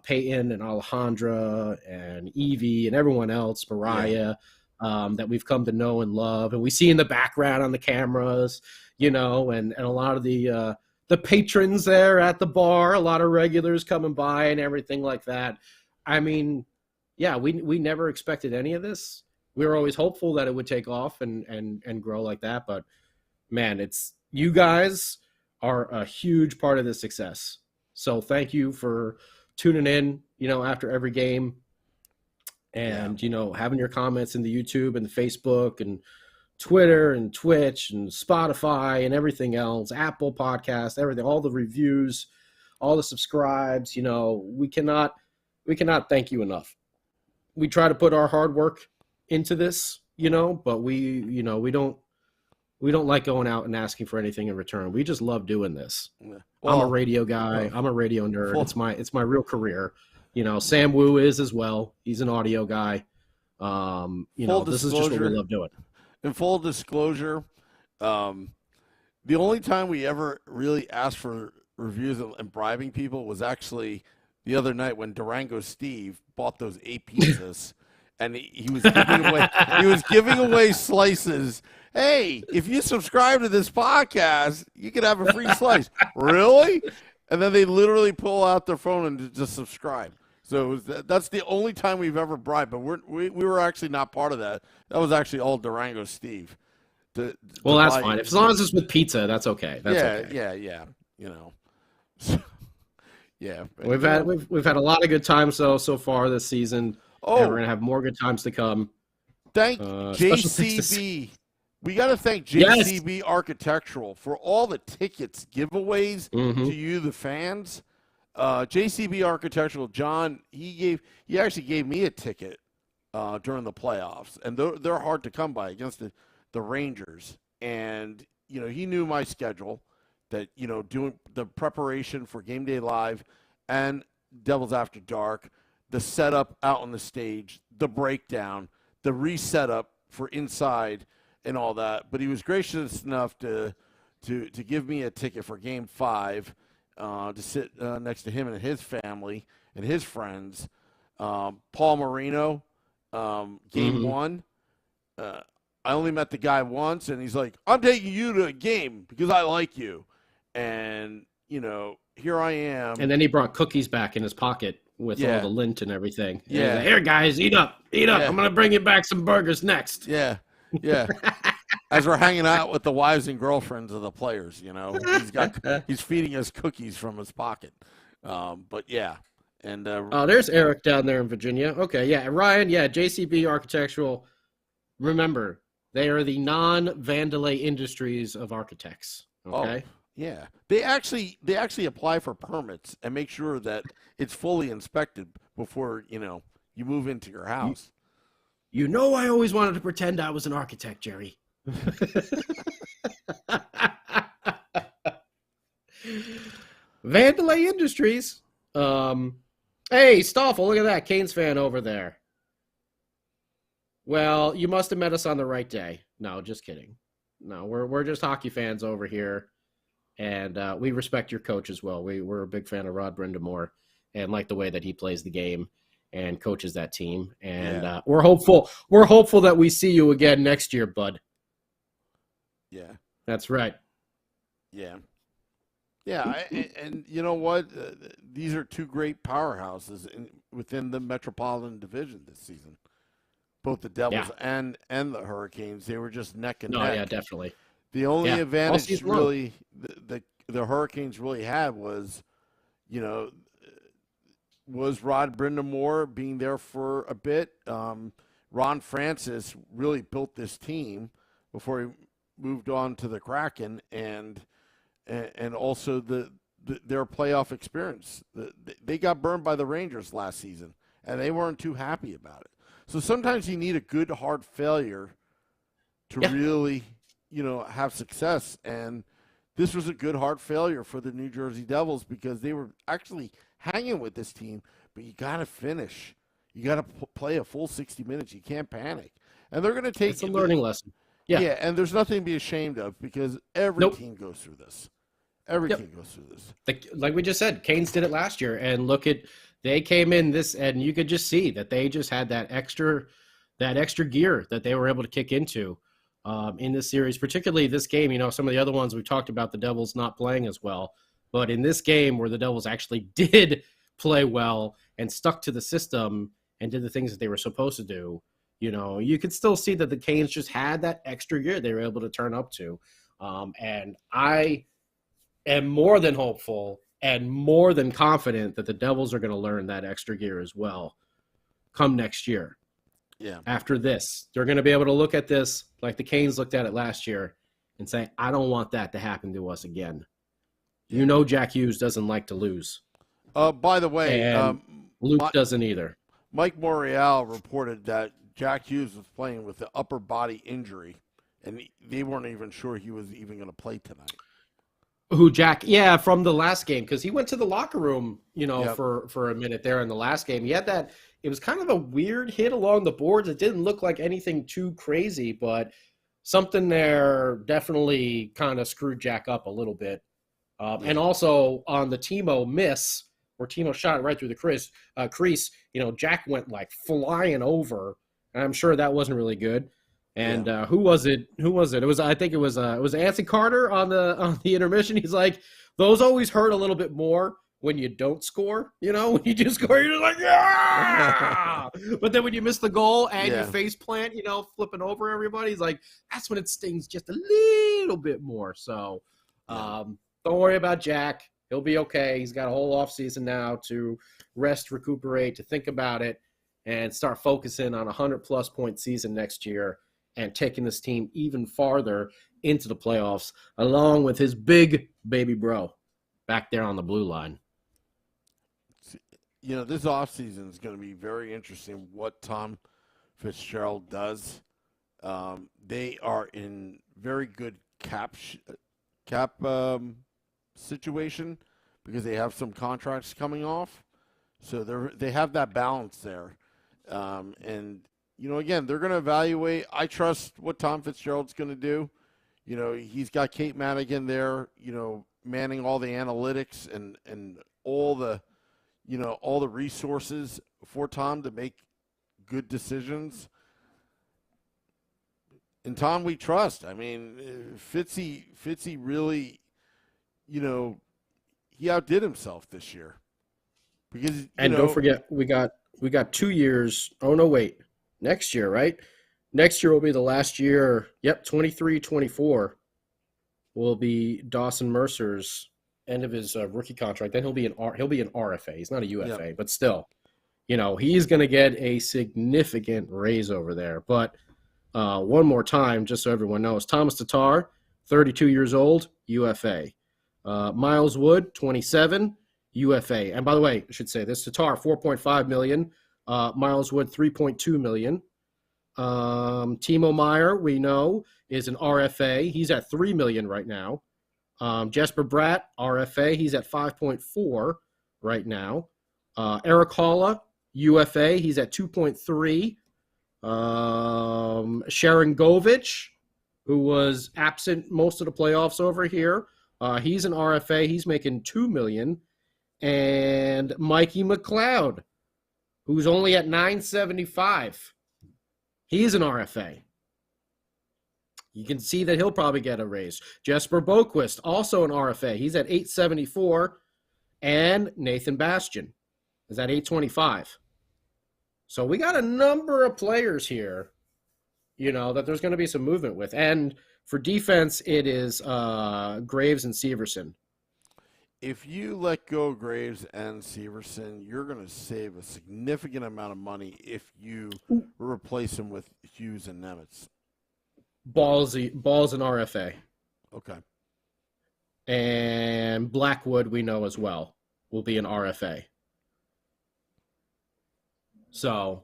Peyton and Alejandra and Evie and everyone else, Mariah, that we've come to know and love. And we see in the background on the cameras, and a lot of the patrons there at the bar, a lot of regulars coming by and everything like that. I mean, yeah, we never expected any of this. We were always hopeful that it would take off and grow like that. But man, it's you guys are a huge part of this success. So thank you for tuning in, after every game and, having your comments in the YouTube and the Facebook and Twitter and Twitch and Spotify and everything else, Apple Podcast, everything, all the reviews, all the subscribes. We cannot thank you enough. We try to put our hard work into this, but we don't like going out and asking for anything in return. We just love doing this. Well, I'm a radio guy. I'm a radio nerd. It's my real career. Sam Wu is as well. He's an audio guy. This is just what we love doing. In full disclosure, the only time we ever really asked for reviews and bribing people was actually the other night when Durango Steve bought those 8 pizzas, and he was giving away slices. Hey, if you subscribe to this podcast, you can have a free slice. Really? And then they literally pull out their phone and just subscribe. So that's the only time we've ever bribed, but we were actually not part of that. That was actually all Durango Steve. Well, that's fine. As long as it's with pizza, that's okay. Yeah. Yeah. We've had a lot of good times so far this season. Oh, and we're gonna have more good times to come. Thank JCB. We got to thank JCB Architectural for all the tickets giveaways to you, the fans. JCB Architectural, John, he actually gave me a ticket during the playoffs, and they're hard to come by against the Rangers. And he knew my schedule, that doing the preparation for Game Day Live and Devils After Dark, the setup out on the stage, the breakdown, the reset up for inside and all that. But he was gracious enough to give me a ticket for Game 5 to sit next to him and his family and his friends. Paul Marino, Game 1. I only met the guy once, and he's like, I'm taking you to a game because I like you. And, here I am. And then he brought cookies back in his pocket with all the lint and everything. And yeah. Like, here, guys, eat up. Yeah. I'm going to bring you back some burgers next. Yeah. As we're hanging out with the wives and girlfriends of the players, he's feeding us cookies from his pocket. But yeah. And there's Eric down there in Virginia. Okay, yeah. Ryan, JCB Architectural. Remember, they are the non-Vandalay Industries of architects. Okay? Oh, yeah. They actually apply for permits and make sure that it's fully inspected before, you move into your house. I always wanted to pretend I was an architect, Jerry. Vandalay Industries. Hey, Stoffel, look at that. Canes fan over there. Well, you must have met us on the right day. No, just kidding. No, we're just hockey fans over here, and we respect your coach as well. We're a big fan of Rod Brindamore and like the way that he plays the game and coaches that team. And we're hopeful that we see you again next year, bud. Yeah. That's right. Yeah. Yeah, and you know what? These are two great powerhouses within the Metropolitan Division this season. Both the Devils and the Hurricanes, they were just neck and neck. Oh, yeah, definitely. The only advantage really the Hurricanes really had was, was Rod Brindamore being there for a bit. Ron Francis really built this team before he moved on to the Kraken, and also their playoff experience. They got burned by the Rangers last season, and they weren't too happy about it. So sometimes you need a good, hard failure to really, have success. And this was a good, hard failure for the New Jersey Devils because they were actually hanging with this team, but you got to finish. You got to play a full 60 minutes. You can't panic. And they're going to take it's a learning lesson. Yeah, and there's nothing to be ashamed of because every team goes through this. Every team goes through this. Like we just said, Canes did it last year, and they came in this, and you could just see that they just had that extra gear that they were able to kick into in this series, particularly this game. Some of the other ones we talked about, the Devils not playing as well, but in this game where the Devils actually did play well and stuck to the system and did the things that they were supposed to do, you could still see that the Canes just had that extra year they were able to turn up to. And I am more than hopeful and more than confident that the Devils are going to learn that extra gear as well come next year. Yeah. After this, they're going to be able to look at this like the Canes looked at it last year and say, I don't want that to happen to us again. Jack Hughes doesn't like to lose. By the way, and Luke doesn't either. Mike Morial reported that Jack Hughes was playing with an upper body injury, and they weren't even sure he was even going to play tonight. Who, Jack? Yeah, from the last game, because he went to the locker room, Yep. for a minute there in the last game. He had that. It was kind of a weird hit along the boards. It didn't look like anything too crazy, but something there definitely kind of screwed Jack up a little bit. And also on the Timo miss, where Timo shot it right through the crease, Jack went like flying over, and I'm sure that wasn't really good. And who was it? I think it was Anthony Carter on the intermission. He's like, those always hurt a little bit more when you don't score. When you do score, you're just like, yeah. But then when you miss the goal and you face plant, flipping over everybody, he's like, that's when it stings just a little bit more. So don't worry about Jack. He'll be okay. He's got a whole off season now to rest, recuperate, to think about it, and start focusing on a 100-plus point season next year and taking this team even farther into the playoffs, along with his big baby bro back there on the blue line. This offseason is going to be very interesting what Tom Fitzgerald does. They are in very good cap situation because they have some contracts coming off. So they have that balance there. And again, they're going to evaluate. I trust what Tom Fitzgerald's going to do. He's got Kate Madigan there, manning all the analytics and all the resources for Tom to make good decisions. And Tom, we trust. I mean, Fitzy really, he outdid himself this year. Because don't forget, we got 2 years. Oh no, wait. Next year, right? Next year will be the last year. Yep, 23-24 will be Dawson Mercer's end of his rookie contract. Then he'll be an RFA. He's not a UFA, but still, he's going to get a significant raise over there. But one more time, just so everyone knows, Thomas Tatar, 32 years old, UFA. Miles Wood, 27, UFA. And by the way, I should say this: Tatar, $4.5 million. Miles Wood, $3.2 million. Timo Meyer, we know, is an RFA. He's at $3 million right now. Jesper Bratt, RFA. He's at 5.4 right now. Eric Halla, UFA. He's at 2.3. Sharon Govich, who was absent most of the playoffs over here. He's an RFA. He's making $2 million. And Mikey McLeod, who's only at $975. He's an RFA. You can see that he'll probably get a raise. Jesper Boquist, also an RFA. He's at $874. And Nathan Bastian is at $825. So we got a number of players here, that there's going to be some movement with. And for defense, it is Graves and Severson. If you let go Graves and Severson, you're going to save a significant amount of money if you replace him with Hughes and Nemitz. Ball's an RFA. Okay. And Blackwood, we know as well, will be an RFA. So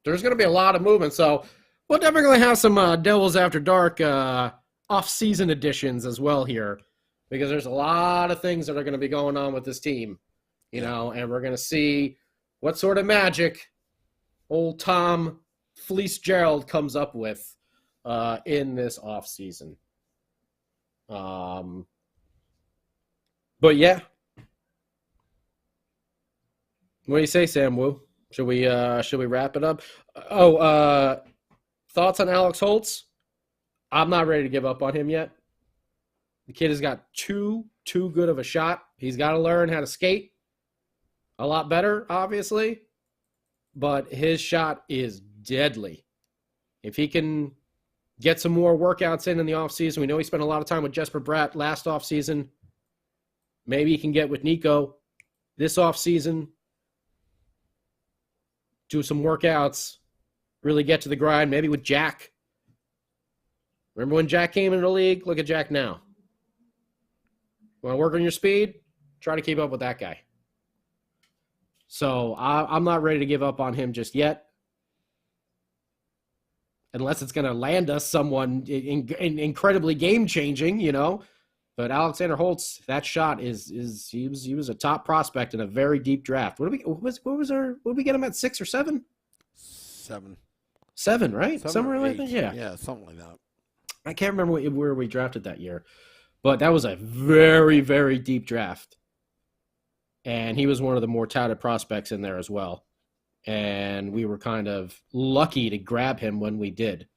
there's going to be a lot of movement. So we'll definitely have some Devils After Dark off-season editions as well here, because there's a lot of things that are going to be going on with this team, and we're going to see what sort of magic old Tom Fleece Gerald comes up with in this offseason. But yeah. What do you say, Sam Wu? Should we wrap it up? Thoughts on Alex Holtz? I'm not ready to give up on him yet. The kid has got too good of a shot. He's got to learn how to skate a lot better, obviously. but his shot is deadly. If he can get some more workouts in the offseason, we know he spent a lot of time with Jesper Bratt last offseason. Maybe he can get with Nico this offseason, do some workouts, really get to the grind, maybe with Jack. Remember when Jack came into the league? Look at Jack now. Want to work on your speed? Try to keep up with that guy. So I'm not ready to give up on him just yet. Unless it's going to land us someone incredibly game-changing, you know. But Alexander Holtz, that shot he was a top prospect in a very deep draft. What did we get him at, 6 or 7? 7. 7, right? 7 Somewhere or like 8. that. Yeah. Yeah, something like that. I can't remember where we drafted that year, but that was a very, very deep draft. And he was one of the more touted prospects in there as well. And we were kind of lucky to grab him when we did.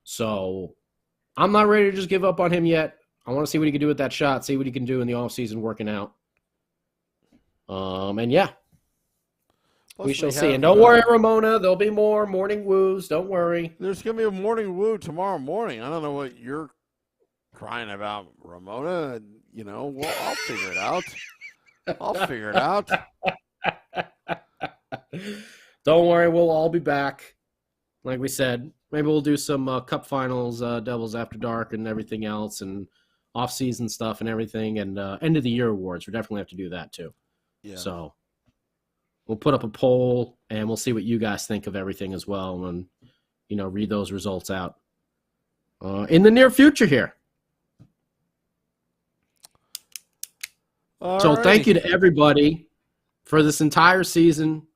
So I'm not ready to just give up on him yet. I want to see what he can do with that shot, see what he can do in the offseason working out. And yeah, we shall see. And don't worry, Ramona, there'll be more morning woos. Don't worry. There's going to be a morning woo tomorrow morning. I don't know what you're crying about, Ramona. You know, well, I'll figure it out. Don't worry, we'll all be back. Like we said, maybe we'll do some Cup Finals, Devils After Dark, and everything else, and off-season stuff and everything, and end of the year awards. We definitely have to do that too. Yeah. So we'll put up a poll, and we'll see what you guys think of everything as well, and read those results out in the near future here. So thank you to everybody for this entire season.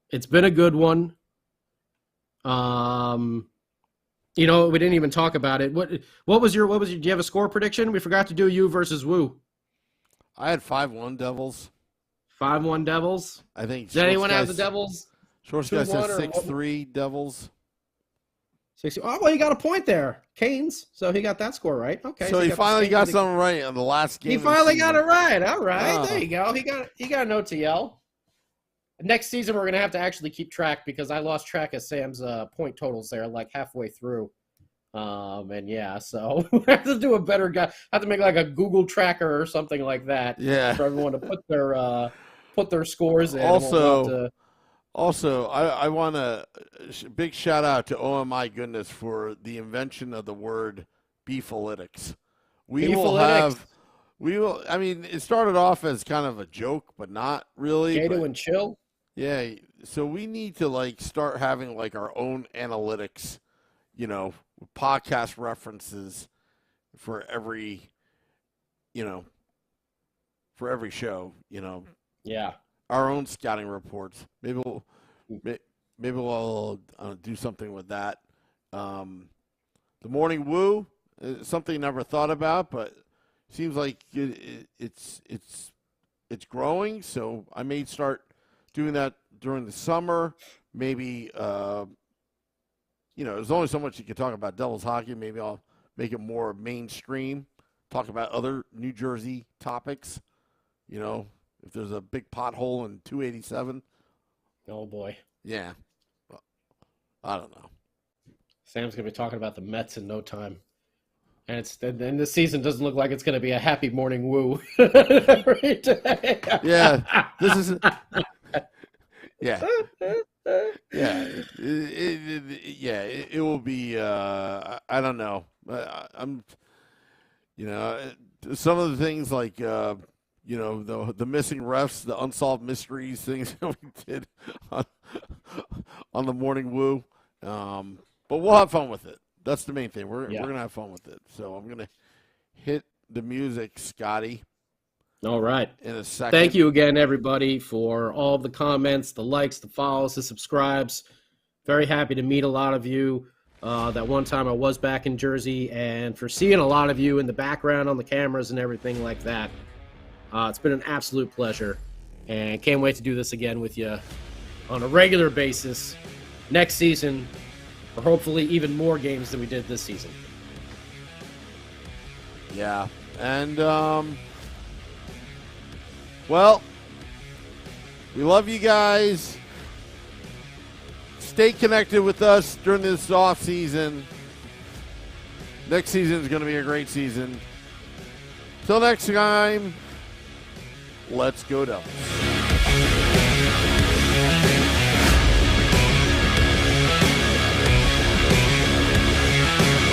It's been a good one. We didn't even talk about it. What was your do you have a score prediction? We forgot to do you versus Woo. I had 5-1 Devils. 5-1 Devils? I think. Does anyone have the Devils? Shorts guy says 6-3 Devils. 60. Oh, well, you got a point there. Canes. So he got that score right. Okay. So he finally got something right on the last game. He finally got it right. All right. There you go. He got an OTL. Next season, we're going to have to actually keep track because I lost track of Sam's point totals there like halfway through. And yeah, so we have to do a better guy. Have to make like a Google tracker or something like that. Yeah. For everyone to put their scores in. Also, I want a big shout out to my goodness for the invention of the word beefalytics. I mean, it started off as kind of a joke, but not really. Gato and Chill. Yeah, so we need to start having our own analytics, podcast references for every show, Yeah. Our own scouting reports. Maybe we'll do something with that. The morning woo is something I never thought about, but seems like it's growing. So I may start doing that during the summer. Maybe there's only so much you can talk about Devils hockey. Maybe I'll make it more mainstream. Talk about other New Jersey topics. If there's a big pothole in 287. Oh, boy. Yeah. Well, I don't know. Sam's going to be talking about the Mets in no time. And then this season doesn't look like it's going to be a happy morning woo every day. Yeah. This is... Yeah. Yeah. It will be... I don't know. I'm... some of the things like... the missing refs, the unsolved mysteries, things that we did on the morning woo. But we'll have fun with it. That's the main thing. We're gonna have fun with it. So I'm gonna hit the music, Scotty. All right. In a second. Thank you again, everybody, for all the comments, the likes, the follows, the subscribes. Very happy to meet a lot of you. That one time I was back in Jersey, and for seeing a lot of you in the background on the cameras and everything like that. It's been an absolute pleasure, and can't wait to do this again with you on a regular basis next season, or hopefully even more games than we did this season. Yeah, and well, we love you guys. Stay connected with us during this off season. Next season is going to be a great season. Till next time, let's go Devils.